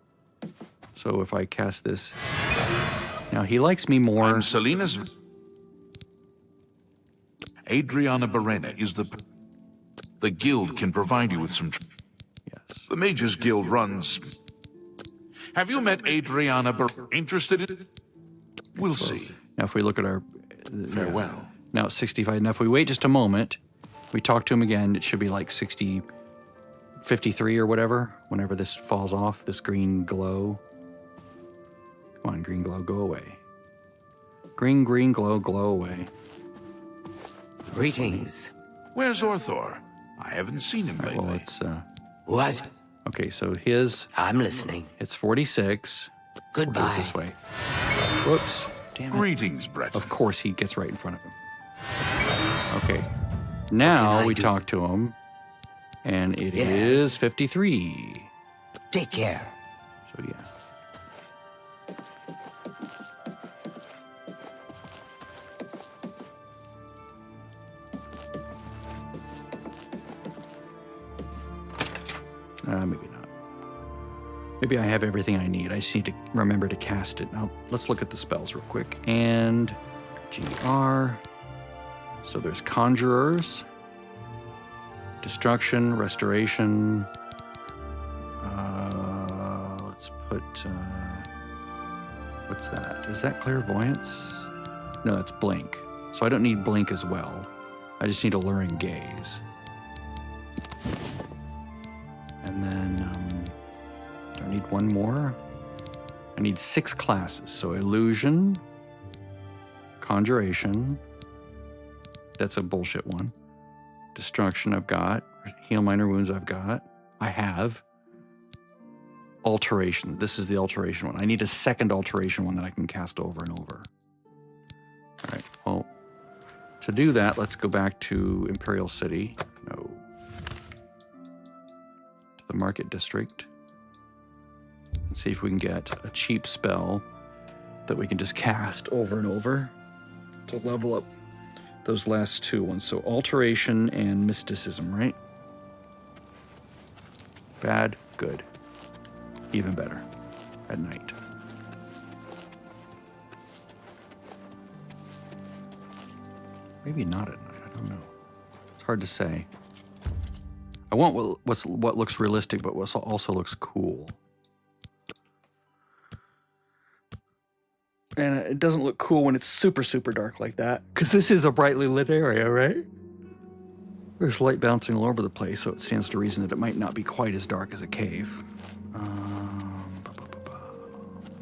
So if I cast this... Now, he likes me more... I'm Selena's... Adriana Barrena is the guild can provide you with some... Yes. The Mages Guild runs... Have you met Adriana Interested in it? We'll see. Now, if we look at our... Farewell. Now it's 65. Now, if we wait just a moment, we talk to him again, it should be like 60... 53 or whatever, whenever this falls off, this green glow. Come on, green glow, go away. Green glow, glow away. Greetings. Where's Orthor? I haven't seen him All right, lately. well, it's... What? Okay, so his... I'm listening. It's 46. We'll do Goodbye. it this way. Whoops. Damn it. Greetings, Brett. Of course, he gets right in front of him. Okay. Now we talk to him, and it is 53. Take care. So, yeah. Maybe not. Maybe I have everything I need. I just need to remember to cast it. Now, let's look at the spells real quick. And GR. So there's Conjurers, Destruction, Restoration. Let's put... what's that? Is that Clairvoyance? No, that's Blink. So I don't need Blink as well. I just need Alluring Gaze. And then, do I need one more? I need 6 classes. So Illusion, Conjuration, that's a bullshit one. Destruction I've got. Heal Minor Wounds I've got. I have. Alteration. This is the Alteration one. I need a second Alteration one that I can cast over and over. All right, well, to do that, let's go back to Imperial City. No. The Market District and see if we can get a cheap spell that we can just cast over and over to level up those last 2 ones. So Alteration and Mysticism, right? Bad, good. Even better at night. Maybe not at night, I don't know. It's hard to say. I want what looks realistic, but what also looks cool. And it doesn't look cool when it's super, super dark like that, because this is a brightly lit area, right? There's light bouncing all over the place, so it stands to reason that it might not be quite as dark as a cave.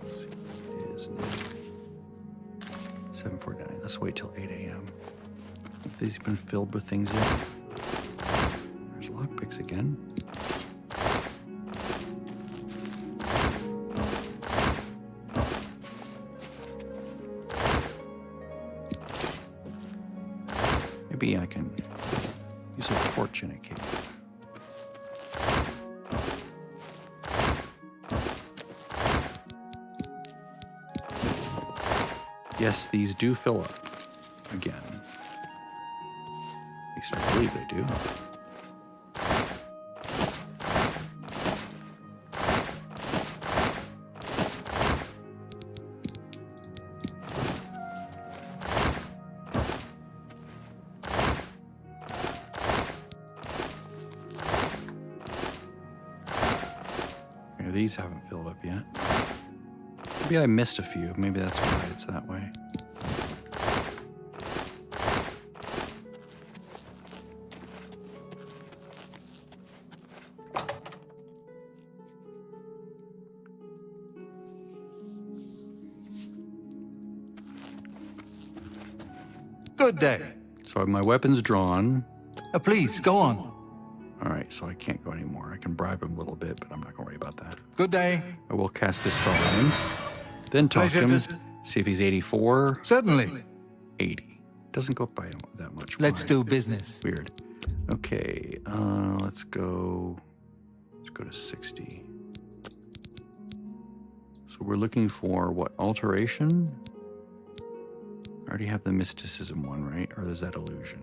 Let's see, it is 7:49. Let's wait till 8 a.m. Have these been filled with things yet? There's lockpicks again. Maybe I can use a torch in a cave. Yes, these do fill up again. At least I believe they do. Okay, these haven't filled up yet. Maybe I missed a few. Maybe that's why it's that way. Good day. So my weapon's drawn. Please, go on. All right, so I can't go anymore. I can bribe him a little bit, but I'm not going to worry about that. Good day. I will cast this spell on him. Then talk to Pleasure him. See if he's 84. Certainly. 80. Doesn't go up by that much. Let's Why? do business. Weird. Okay, let's go to 60. So we're looking for what, alteration? I already have the mysticism one, right? Or is that illusion?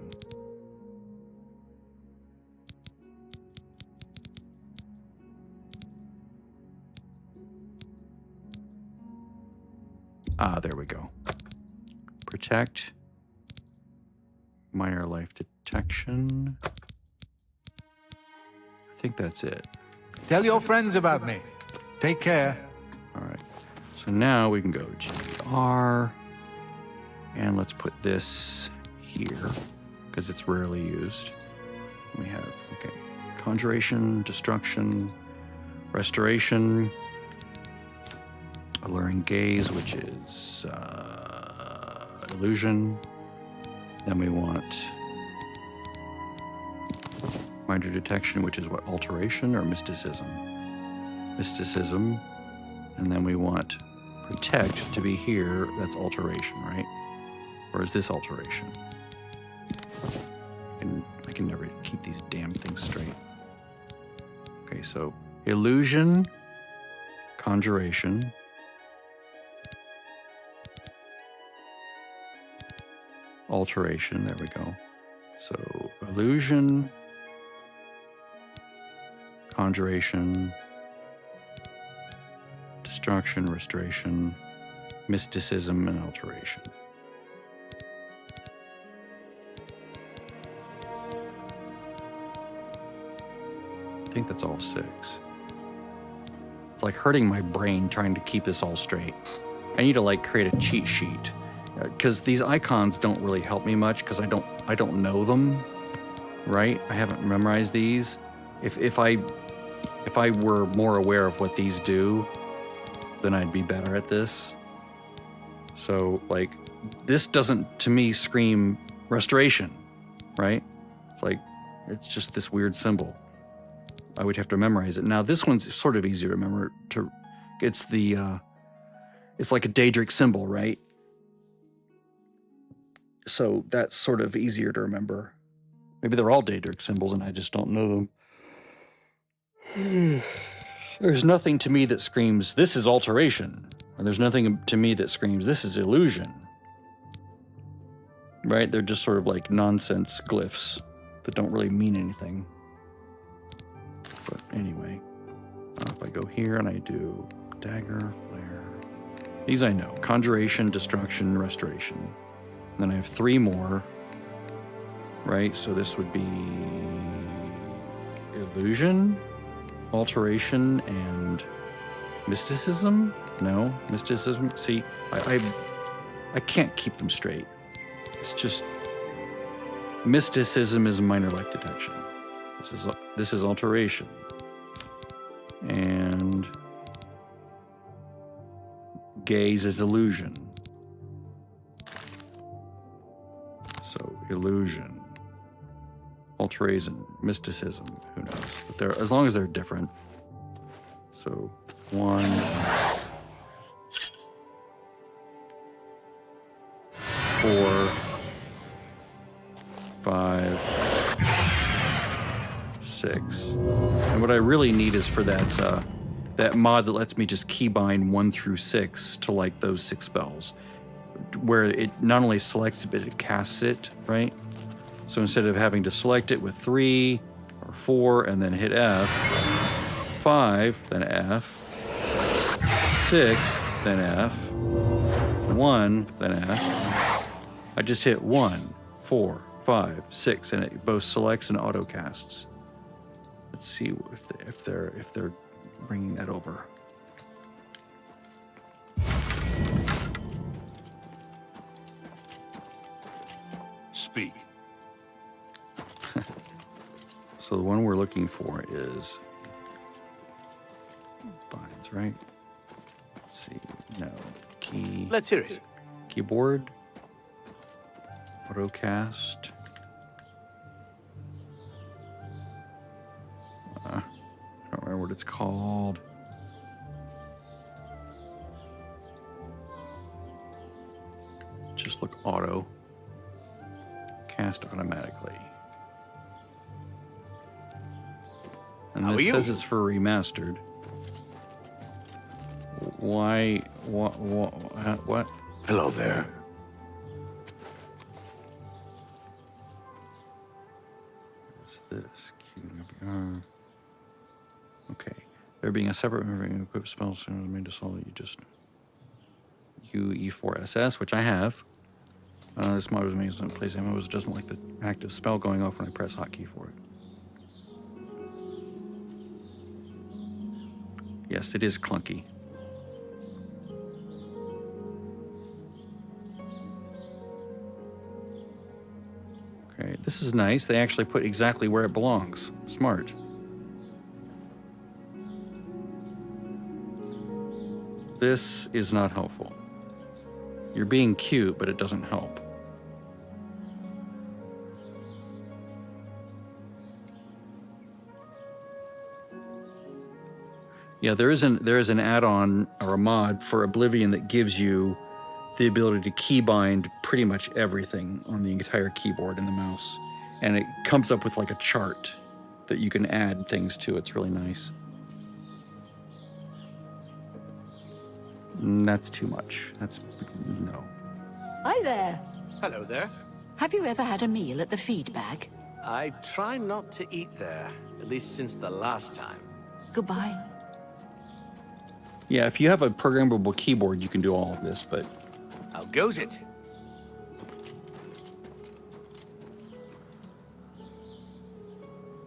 Ah, there we go. Protect. Minor life detection. I think that's it. Tell your friends about me. Take care. All right. So now we can go GR. And let's put this here because it's rarely used. We have, okay, conjuration, destruction, restoration, alluring gaze, which is illusion. Then we want minor detection, which is what, alteration or mysticism? Mysticism. And then we want protect to be here. That's alteration, right? Or is this alteration? I can never keep these damn things straight. Okay, so illusion, conjuration, alteration, there we go. So illusion, conjuration, destruction, restoration, mysticism, and alteration. I think that's all 6. It's like hurting my brain trying to keep this all straight. I need to like create a cheat sheet because these icons don't really help me much because I don't know them, right? I haven't memorized these. If I were more aware of what these do, then I'd be better at this. So like this doesn't to me scream restoration, right? It's like it's just this weird symbol. I would have to memorize it. Now this one's sort of easier to remember. It's like a Daedric symbol, right? So that's sort of easier to remember. Maybe they're all Daedric symbols and I just don't know them. There's nothing to me that screams, this is alteration. And there's nothing to me that screams, this is illusion. Right? They're just sort of like nonsense glyphs that don't really mean anything. But anyway, if I go here and I do dagger, flare, these I know. Conjuration, destruction, restoration. And then I have 3 more, right? So this would be illusion, alteration, and mysticism? No, mysticism. See, I can't keep them straight. It's just mysticism is minor life detection. This is alteration. And gaze is illusion. So illusion, alteration, mysticism, who knows? But they're, as long as they're different. So 1, 4, 5, 6. And what I really need is for that that mod that lets me just keybind 1 through 6 to like those 6 spells. where it not only selects it, but it casts it, right? So instead of having to select it with 3 or 4 and then hit F, 5, then F, 6, then F, 1, then F. I just hit 1, 4, 5, 6, and it both selects and auto casts. Let's see if they're bringing that over. Speak. So the one we're looking for is binds, right? Let's see. No. Key. Let's hear it. Keyboard. Autocast. I don't remember what it's called. Just look auto. Cast automatically. And How are this you? says it's for remastered. Why? What? Hello there. What's this? Okay. There being a separate equipped spell soon made to solve it. You just UE4SS, which I have. This mod was made in place. It doesn't like the active spell going off when I press hotkey for it. Yes, it is clunky. Okay, this is nice. They actually put exactly where it belongs. Smart. This is not helpful. You're being cute, but it doesn't help. Yeah, there is an add-on or a mod for Oblivion that gives you the ability to keybind pretty much everything on the entire keyboard and the mouse. And it comes up with like a chart that you can add things to. It's really nice. That's too much. That's no. Hi there. Hello there. Have you ever had a meal at the feed bag? I try not to eat there, at least since the last time. Goodbye. Yeah, if you have a programmable keyboard, you can do all of this, but How goes it?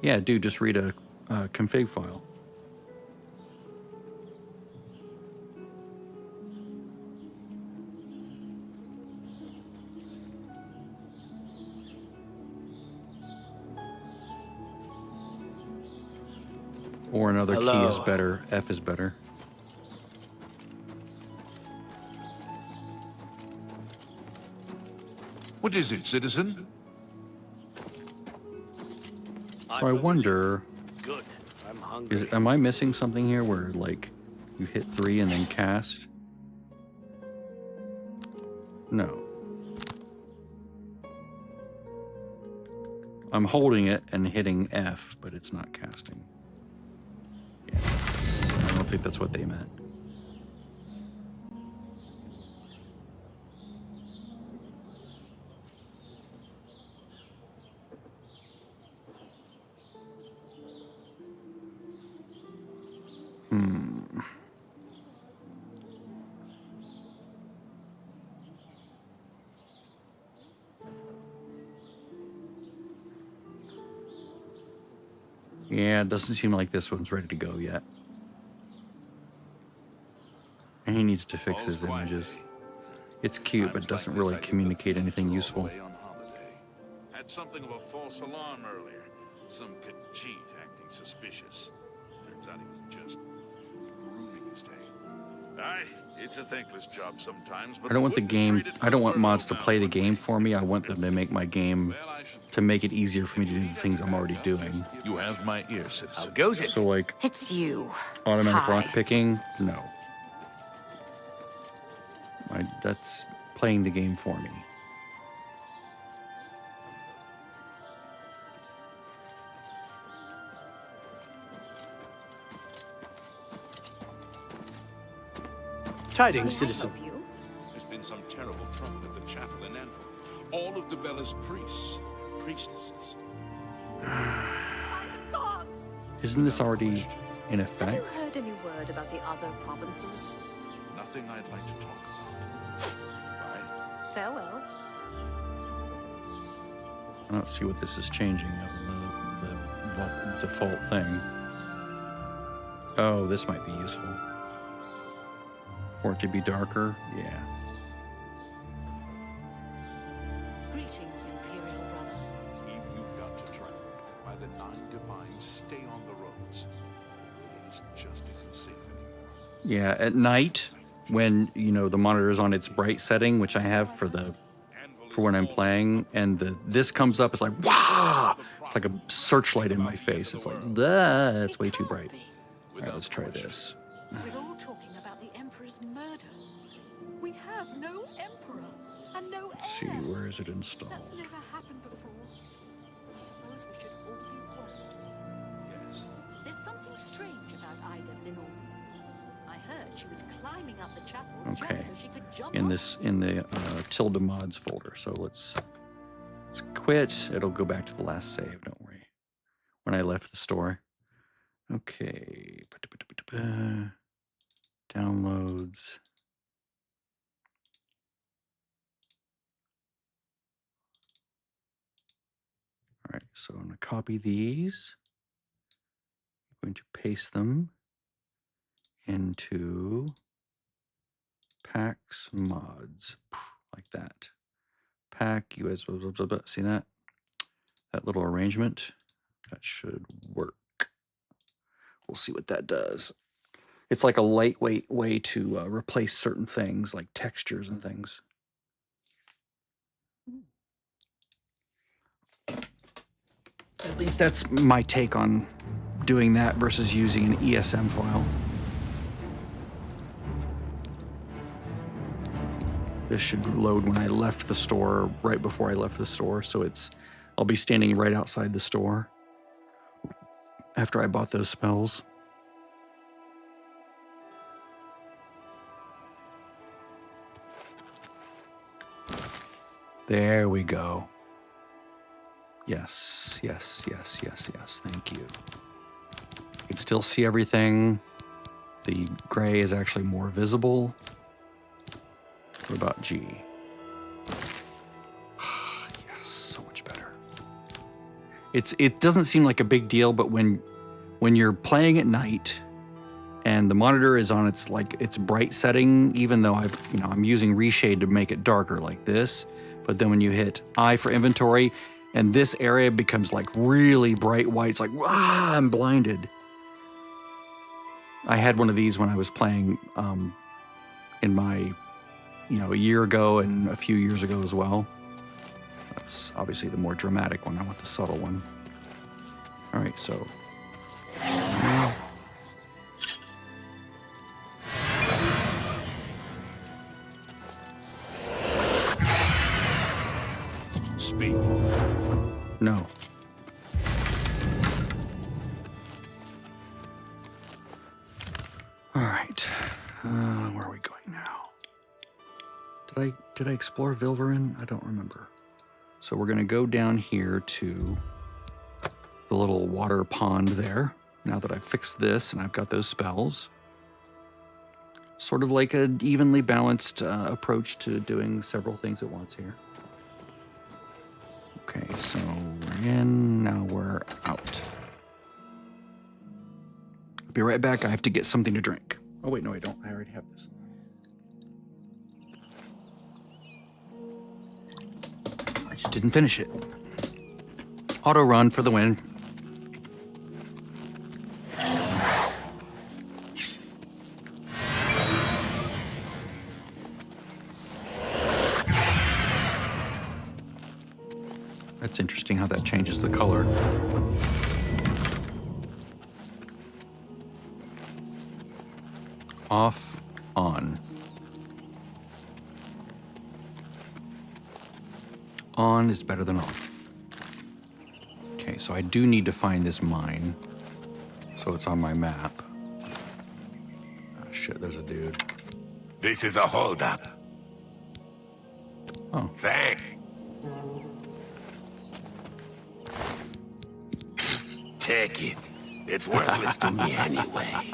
yeah, dude, just read a config file. Or another key is Hello. better. F is better. What is it, citizen? So I wonder, Good. I'm hungry. am I missing something here where, like, you hit 3 and then cast? No. I'm holding it and hitting F, but it's not casting. Yeah, I don't think that's what they meant. Yeah, it doesn't seem like this one's ready to go yet. And he needs to fix his images. It's cute, but doesn't really communicate anything useful. Had something of a false alarm earlier. Some Khajiit acting suspicious. Turns out he was just grooming his tail. Aye, it's a thankless job sometimes, but I don't want the game, I don't want mods to play the game for me. I want them to make my game, to make it easier for me to do the things I'm already doing. You have my ear, How citizen. goes it? So like, It's you. automatic Hi. lock picking, no. That's playing the game for me. Tidings, citizen. been some terrible trouble at the chapel in Anvil. All of Debella's priests, priestesses. Isn't this already in Have effect? you heard any word about the other provinces? Nothing I'd like to talk about. Bye. Farewell. I don't see what this is changing other than the default thing. Oh, this might be useful. For it to be darker? Yeah. Greetings, Imperial brother. If you've got to travel by the 9 divines, stay on the roads. The wilderness just isn't safe anymore. Yeah, at night, when, you know, the monitor is on its bright setting, which I have for when I'm playing, and this comes up, it's like, wow! It's like a searchlight in my face. It's like, it's way too bright. All right, let's try this. We're all talking about the Emperor's murder. We have no Emperor and no heir. See, where is it installed? That's never happened before. I suppose we should all be worried. Yes. There's something strange about Ida Lenore. I heard she was climbing up the chapel Okay. just so she could jump In off. this, in the tilde mods folder. So let's quit. It'll go back to the last save. Don't worry. When I left the store. Okay. Downloads. All right. So I'm going to copy these. I'm going to paste them into packs mods, like that. Pack US, blah, blah, blah, blah. See that? That little arrangement? That should work. We'll see what that does. It's like a lightweight way to replace certain things, like textures and things. At least that's my take on doing that versus using an ESM file. This should load when I left the store, right before I left the store. So I'll be standing right outside the store after I bought those spells. There we go. Yes, yes, yes, yes, yes. Thank you. You can still see everything. The gray is actually more visible. What about G? Yes, so much better. It doesn't seem like a big deal, but when you're playing at night and the monitor is on its bright setting, even though I'm using ReShade to make it darker like this, but then when you hit I for inventory and this area becomes like really bright white, it's like, I'm blinded. I had one of these when I was playing in my, a year ago and a few years ago as well. That's obviously the more dramatic one. I want the subtle one. All right, so. Speak. No. All right. Where are we going now? Did I explore Vilverin? I don't remember. So we're going to go down here to the little water pond there. Now that I've fixed this and I've got those spells. Sort of like an evenly balanced approach to doing several things at once here. Okay, so we're in, now we're out. I'll be right back. I have to get something to drink. Oh, wait, no, I don't. I already have this. I just didn't finish it. Auto run for the win. That's interesting how that changes the color. Off, on. On is better than off. Okay, so I do need to find this mine. So it's on my map. Oh, shit, there's a dude. This is a holdup. Oh. Thank. Take it. It's worthless to me anyway.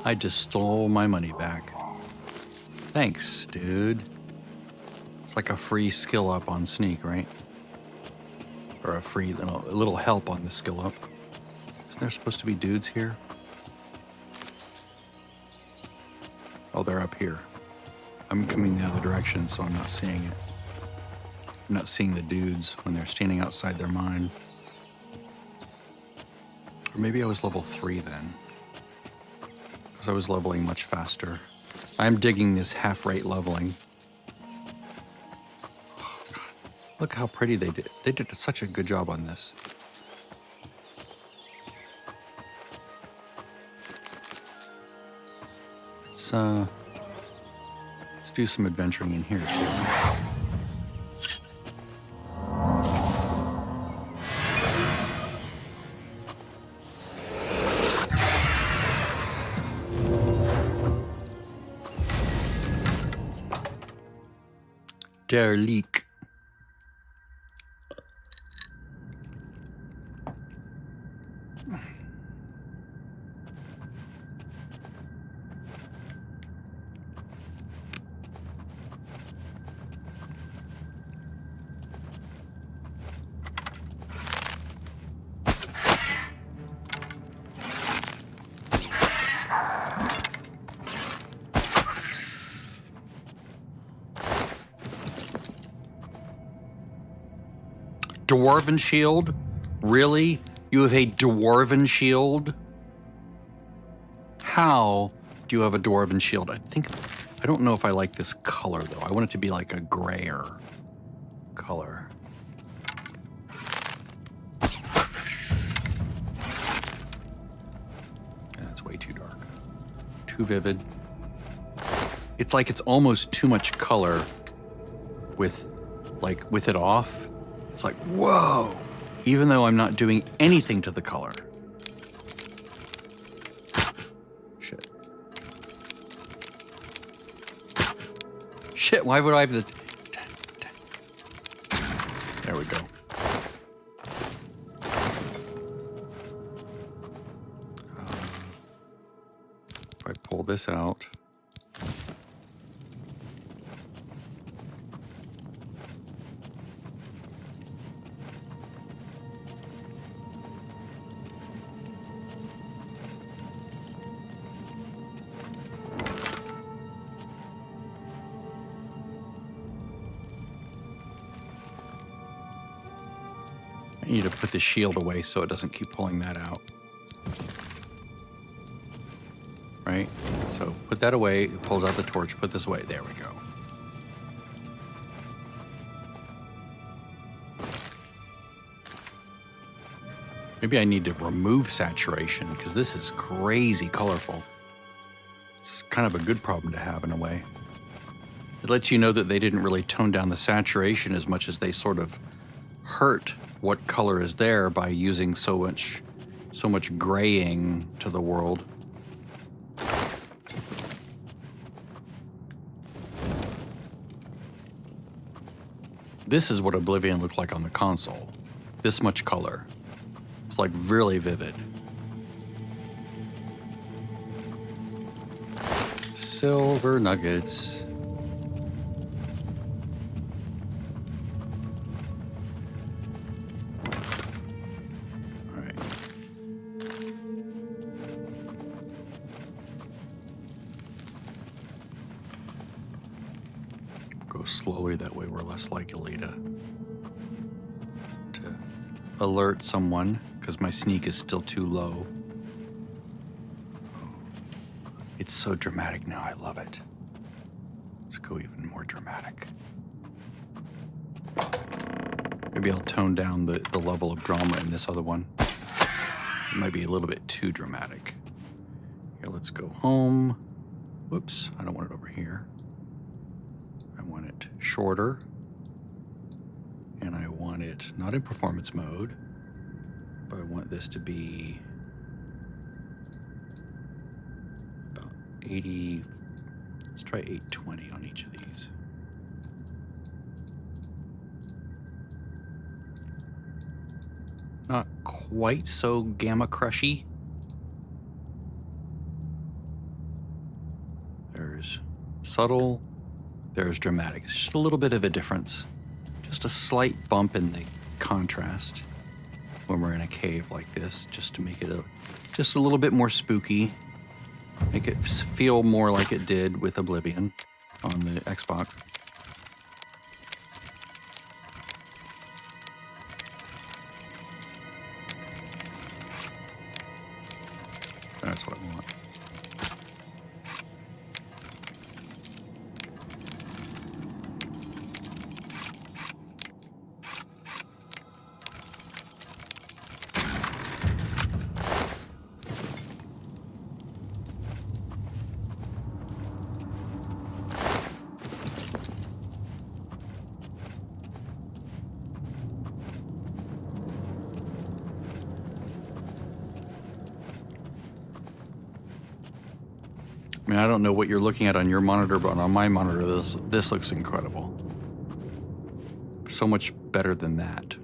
I just stole my money back. Thanks, dude. It's like a free skill up on sneak, right? Or a free, a little help on the skill up. Isn't there supposed to be dudes here? Oh, they're up here. I'm coming the other direction, so I'm not seeing it. I'm not seeing the dudes when they're standing outside their mine. Or maybe I was level 3 then. Because I was leveling much faster. I'm digging this half-rate leveling. Oh, God. Look how pretty they did. They did such a good job on this. Let's do some adventuring in here too. Derelict. Dwarven shield? Really? You have a dwarven shield? How do you have a dwarven shield? I don't know if I like this color though. I want it to be like a grayer color. That's way too dark. Too vivid. It's like it's almost too much color with it off. It's like, whoa, even though I'm not doing anything to the color. Shit. Shit, why would I have the... There we go. If I pull this out... I need to put the shield away so it doesn't keep pulling that out. Right? So put that away, it pulls out the torch, put this away. There we go. Maybe I need to remove saturation because this is crazy colorful. It's kind of a good problem to have in a way. It lets you know that they didn't really tone down the saturation as much as they sort of hurt what color is there by using so much graying to the world. This is what Oblivion looked like on the console. This much color. It's like really vivid. Silver nuggets. Slowly, that way we're less likely to alert someone because my sneak is still too low. It's so dramatic now, I love it. Let's go even more dramatic. Maybe I'll tone down the level of drama in this other one. It might be a little bit too dramatic. Here, let's go home. Whoops, I don't want it over here. I want it shorter, and I want it not in performance mode, but I want this to be about 80, let's try 820 on each of these. Not quite so gamma crushy. There's subtle, there's dramatic. It's just a little bit of a difference. Just a slight bump in the contrast when we're in a cave like this, just to make it just a little bit more spooky. Make it feel more like it did with Oblivion on the Xbox. That's what I want. I mean, I don't know what you're looking at on your monitor, but on my monitor, this looks incredible. So much better than that.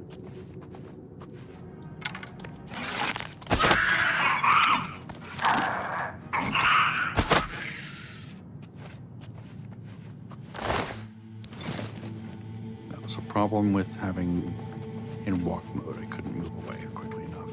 That was a problem with having in walk mode. I couldn't move away quickly enough.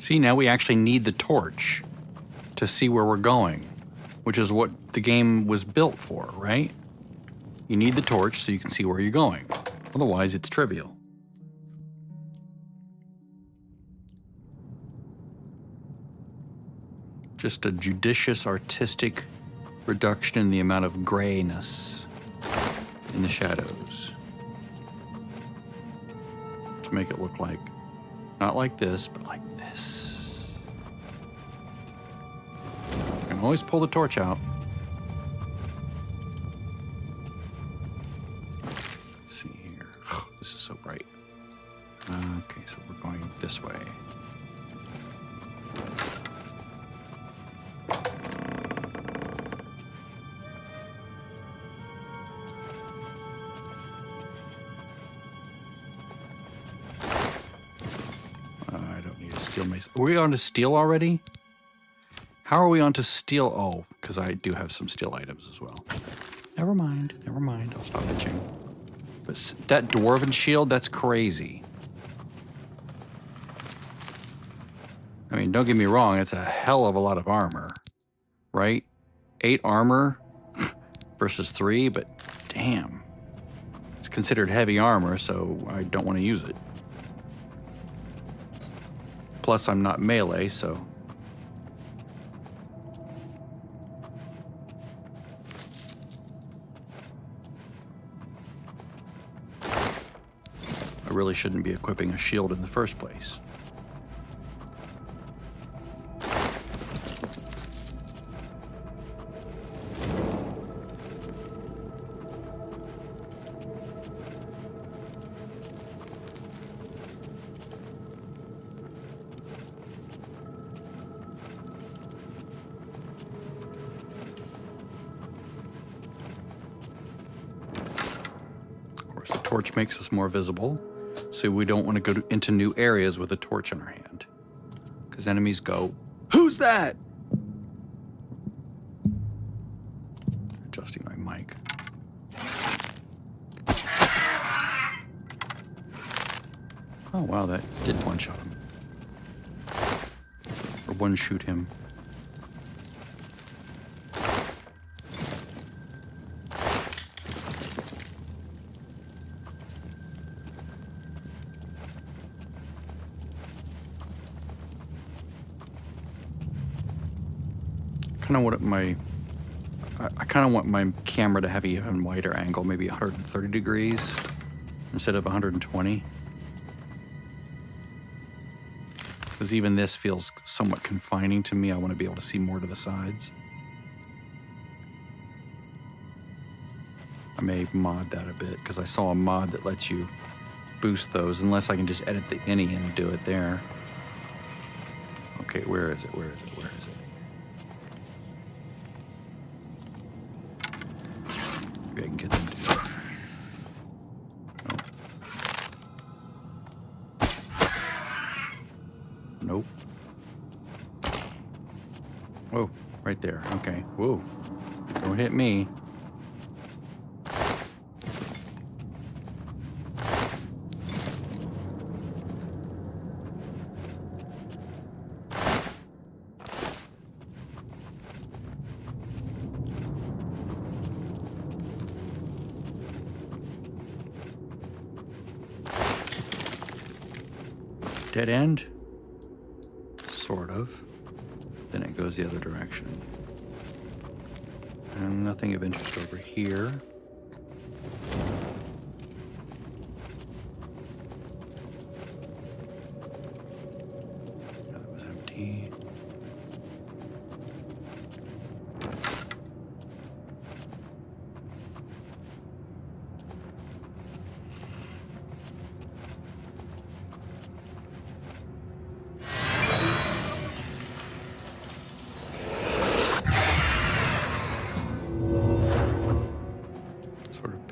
See, now we actually need the torch to see where we're going, which is what the game was built for, right? You need the torch so you can see where you're going. Otherwise, it's trivial. Just a judicious, artistic reduction in the amount of grayness in the shadows to make it look like, not like this, but like this. You can always pull the torch out. Let's see here. This is so bright. Okay, so we're going this way. Are we on to steel already? How are we on to steel? Oh, because I do have some steel items as well. Never mind, never mind. I'll stop itching. But that dwarven shield, that's crazy. I mean, don't get me wrong, it's a hell of a lot of armor, right? 8 armor versus 3, but damn. It's considered heavy armor, so I don't want to use it. Plus, I'm not melee, so... I really shouldn't be equipping a shield in the first place. Torch makes us more visible, so we don't want to go into new areas with a torch in our hand. Because enemies go, "Who's that?" Adjusting my mic. Oh wow, that did one-shot him. Or one-shoot him. I kind of want my camera to have an even wider angle, maybe 130 degrees instead of 120. Because even this feels somewhat confining to me. I want to be able to see more to the sides. I may mod that a bit, because I saw a mod that lets you boost those, unless I can just edit the innie and do it there. Okay, where is it? Where is it? Where is it? Maybe I can get them to do it. Nope. Whoa, right there. Okay. Whoa. Don't hit me. Dead end? Sort of. Then it goes the other direction. And nothing of interest over here. That was empty.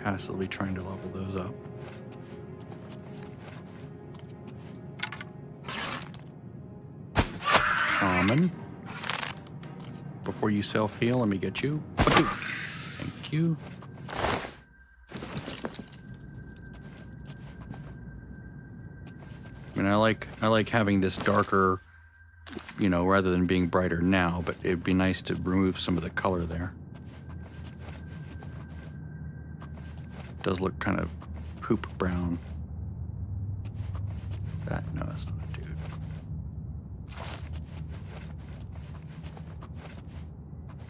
Passively trying to level those up. Shaman. Before you self-heal, let me get you. Thank you. I mean, I like having this darker, you know, rather than being brighter now, but it'd be nice to remove some of the color there. Does look kind of poop brown. That, no, that's not a dude.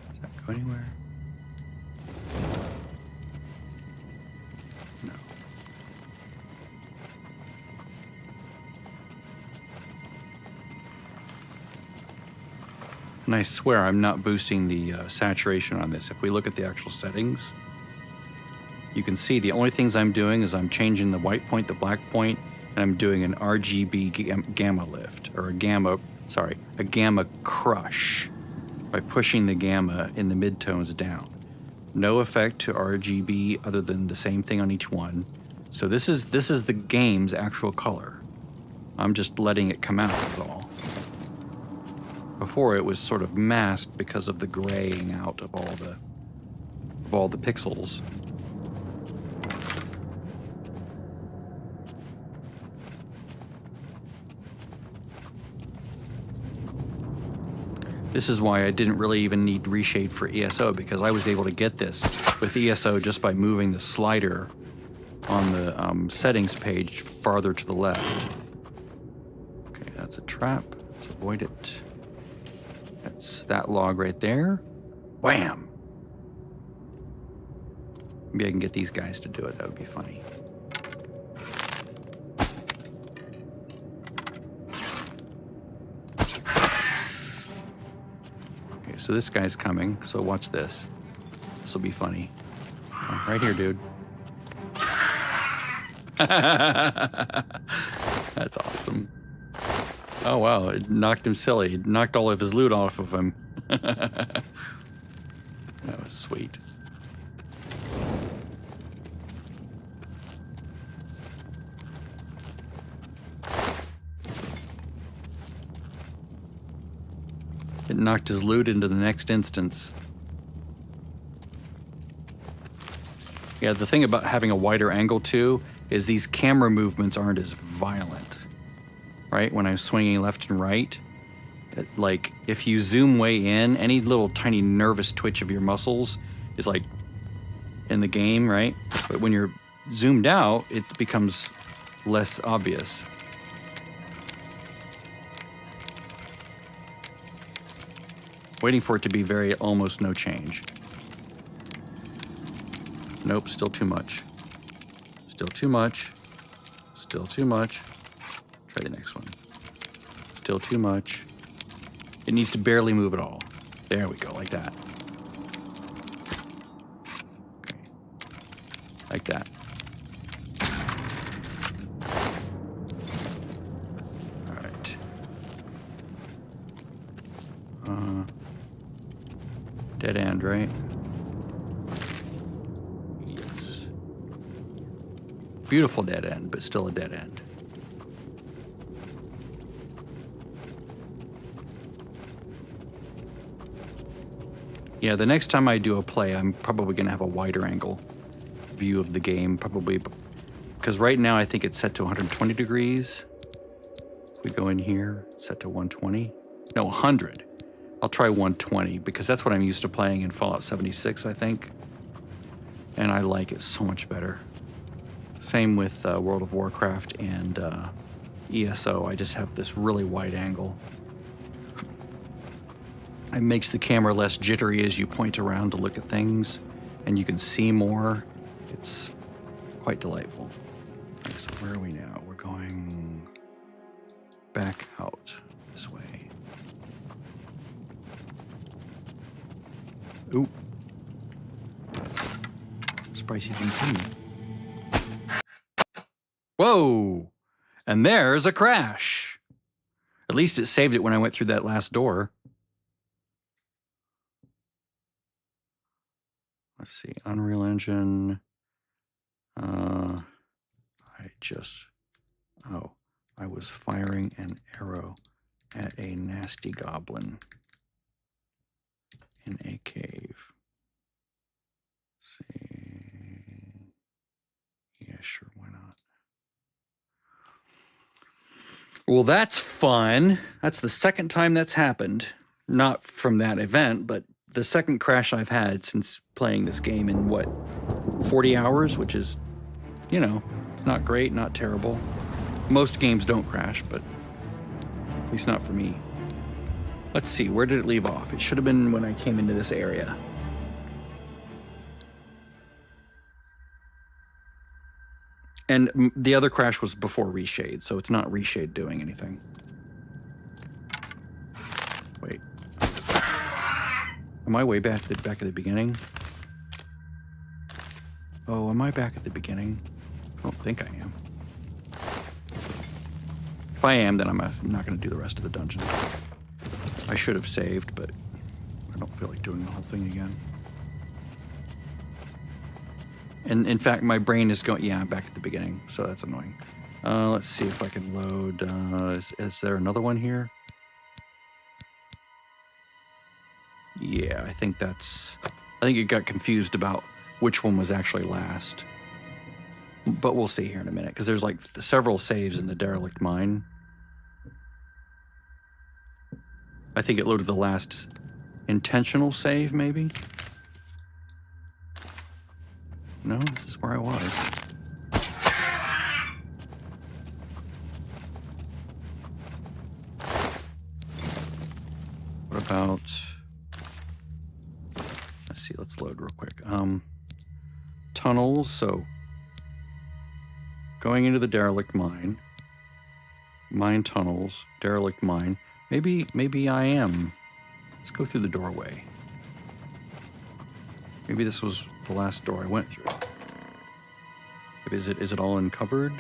Does that go anywhere? No. And I swear I'm not boosting the saturation on this. If we look at the actual settings, you can see the only things I'm doing is I'm changing the white point, the black point, and I'm doing an RGB gamma lift, or a gamma crush by pushing the gamma in the midtones down. No effect to RGB other than the same thing on each one. So this is the game's actual color. I'm just letting it come out is all. Before it was sort of masked because of the graying out of all the pixels. This is why I didn't really even need ReShade for ESO, because I was able to get this with ESO just by moving the slider on the settings page farther to the left. Okay, that's a trap. Let's avoid it. That's that log right there. Wham! Maybe I can get these guys to do it. That would be funny. So this guy's coming, so watch this. This will be funny. Oh, right here, dude. That's awesome. Oh, wow, it knocked him silly. It knocked all of his loot off of him. That was sweet. It knocked his loot into the next instance. Yeah, the thing about having a wider angle too is these camera movements aren't as violent, right? When I'm swinging left and right, like if you zoom way in, any little tiny nervous twitch of your muscles is like in the game, right? But when you're zoomed out, it becomes less obvious. Waiting for it to be very almost no change. Nope, still too much. Still too much. Still too much. Try the next one. Still too much. It needs to barely move at all. There we go, like that. Okay. Like that. All right. Dead end, right? Yes. Beautiful dead end, but still a dead end. Yeah, the next time I do a play, I'm probably going to have a wider angle view of the game, probably, because right now I think it's set to 120 degrees. If we go in here, it's set to 120. No, 100. I'll try 120 because that's what I'm used to playing in Fallout 76, I think. And I like it so much better. Same with World of Warcraft and ESO. I just have this really wide angle. It makes the camera less jittery as you point around to look at things, and you can see more. It's quite delightful. Okay, so where are we now? We're going back out this way. Ooh. I'm surprised you didn't see me. Whoa! And there's a crash. At least it saved it when I went through that last door. Let's see, Unreal Engine. I was firing an arrow at a nasty goblin in a cave. Let's see. Yeah, sure, why not? Well, that's fun. That's the second time that's happened. Not from that event, but the second crash I've had since playing this game in, what, 40 hours, which is, you know, it's not great, not terrible. Most games don't crash, but at least not for me. Let's see, where did it leave off? It should have been when I came into this area. And the other crash was before ReShade, so it's not ReShade doing anything. Wait. Am I way back at the beginning? Oh, am I back at the beginning? I don't think I am. If I am, then I'm not going to do the rest of the dungeon. I should have saved, but I don't feel like doing the whole thing again. And in fact, my brain is going, yeah, I'm back at the beginning, so that's annoying. Let's see if I can load, is there another one here? Yeah, I think it got confused about which one was actually last. But we'll see here in a minute, because there's like several saves in the Derelict Mine. I think it loaded the last intentional save, maybe? No, this is where I was. What about... Let's see, let's load real quick. Tunnels, so... Going into the Derelict Mine. Mine tunnels, Derelict Mine. Maybe I am. Let's go through the doorway. Maybe this was the last door I went through. Is it all uncovered?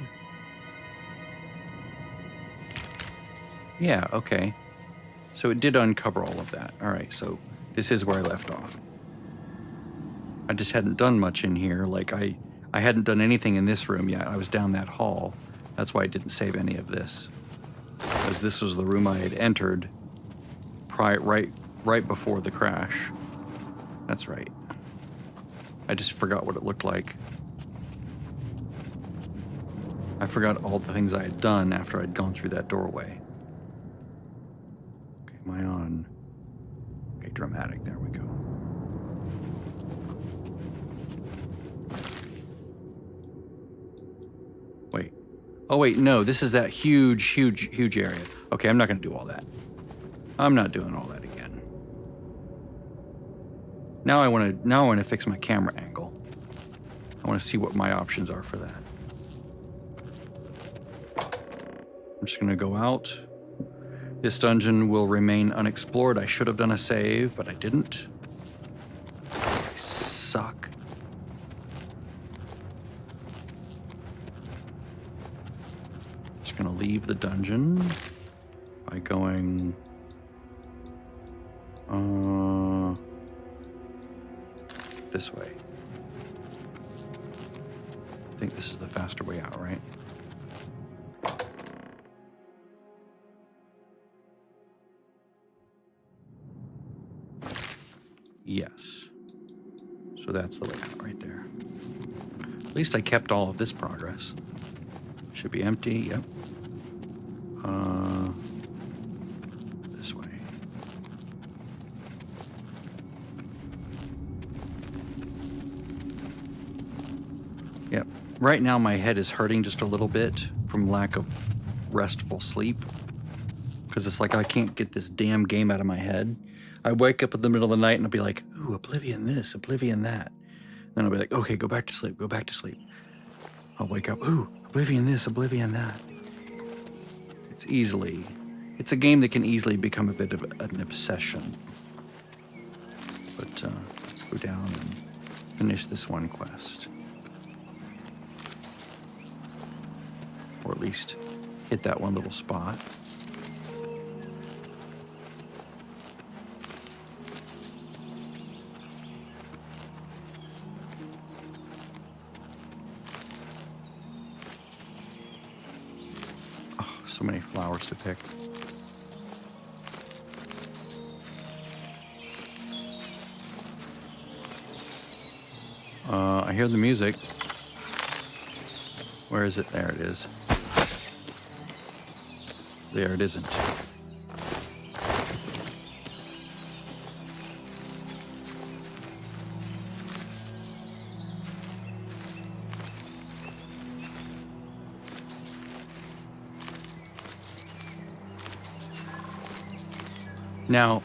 Yeah, okay. So it did uncover all of that. All right, so this is where I left off. I just hadn't done much in here. Like, I hadn't done anything in this room yet. I was down that hall. That's why I didn't save any of this. Because this was the room I had entered right before the crash. That's right. I just forgot what it looked like. I forgot all the things I had done after I'd gone through that doorway. Okay, am I on? Okay, dramatic, there we go. Wait. Oh wait, no, this is that huge area. Okay, I'm not gonna do all that. I'm not doing all that again. Now I wanna fix my camera angle. I wanna see what my options are for that. I'm just gonna go out. This dungeon will remain unexplored. I should have done a save, but I didn't. I suck. Just gonna leave the dungeon by going this way. I think this is the faster way out, right? Yes. So that's the way out right there. At least I kept all of this progress. Should be empty, yep. This way. Yep. Right now my head is hurting just a little bit from lack of restful sleep. Because it's like I can't get this damn game out of my head. I wake up in the middle of the night and I'll be like, ooh, Oblivion this, Oblivion that. Then I'll be like, okay, go back to sleep, go back to sleep. I'll wake up, ooh, Oblivion this, Oblivion that. It's a game that can easily become a bit of an obsession. But let's go down and finish this one quest. Or at least hit that one little spot. So many flowers to pick. I hear the music. Where is it? There it is. There it isn't. Now,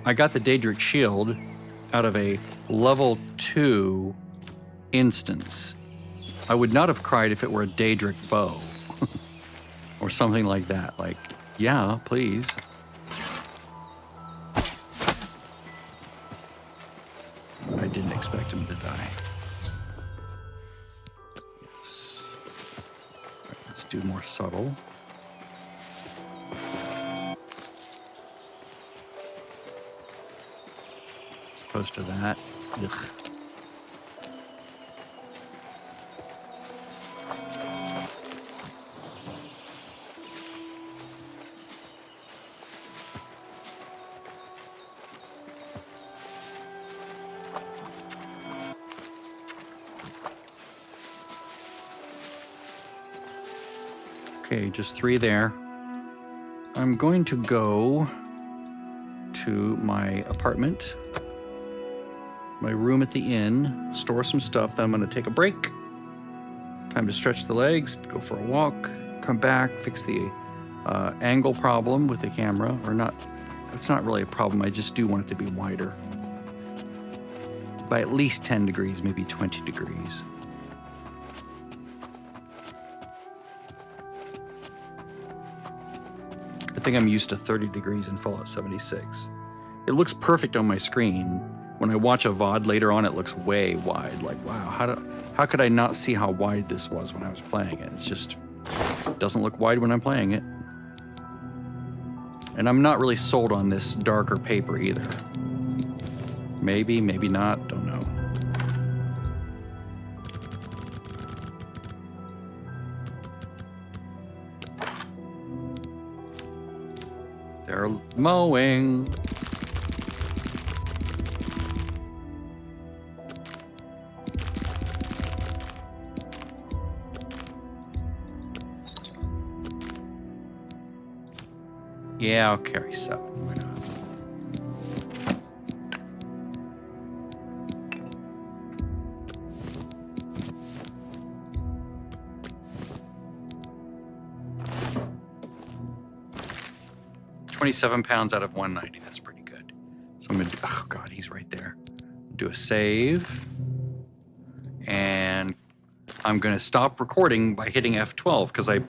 I got the Daedric Shield out of a level 2 instance. I would not have cried if it were a Daedric bow or something like that. Like, yeah, please. I didn't expect him to die. Yes. All right, let's do more subtle. Opposed to that. Ugh. Okay, just 3 there. I'm going to go to my apartment. My room at the inn, store some stuff, then I'm gonna take a break. Time to stretch the legs, go for a walk, come back, fix the angle problem with the camera, or not, it's not really a problem, I just do want it to be wider. By at least 10 degrees, maybe 20 degrees. I think I'm used to 30 degrees in Fallout 76. It looks perfect on my screen. When I watch a VOD later on, it looks way wide. Like, wow, how could I not see how wide this was when I was playing it? It's just, it doesn't look wide when I'm playing it. And I'm not really sold on this darker paper either. Maybe, maybe not, don't know. They're mowing. Yeah, I'll carry 7. Why not? £27 out of 190. That's pretty good. So I'm gonna do, oh God, he's right there. Do a save. And I'm gonna stop recording by hitting F12 because I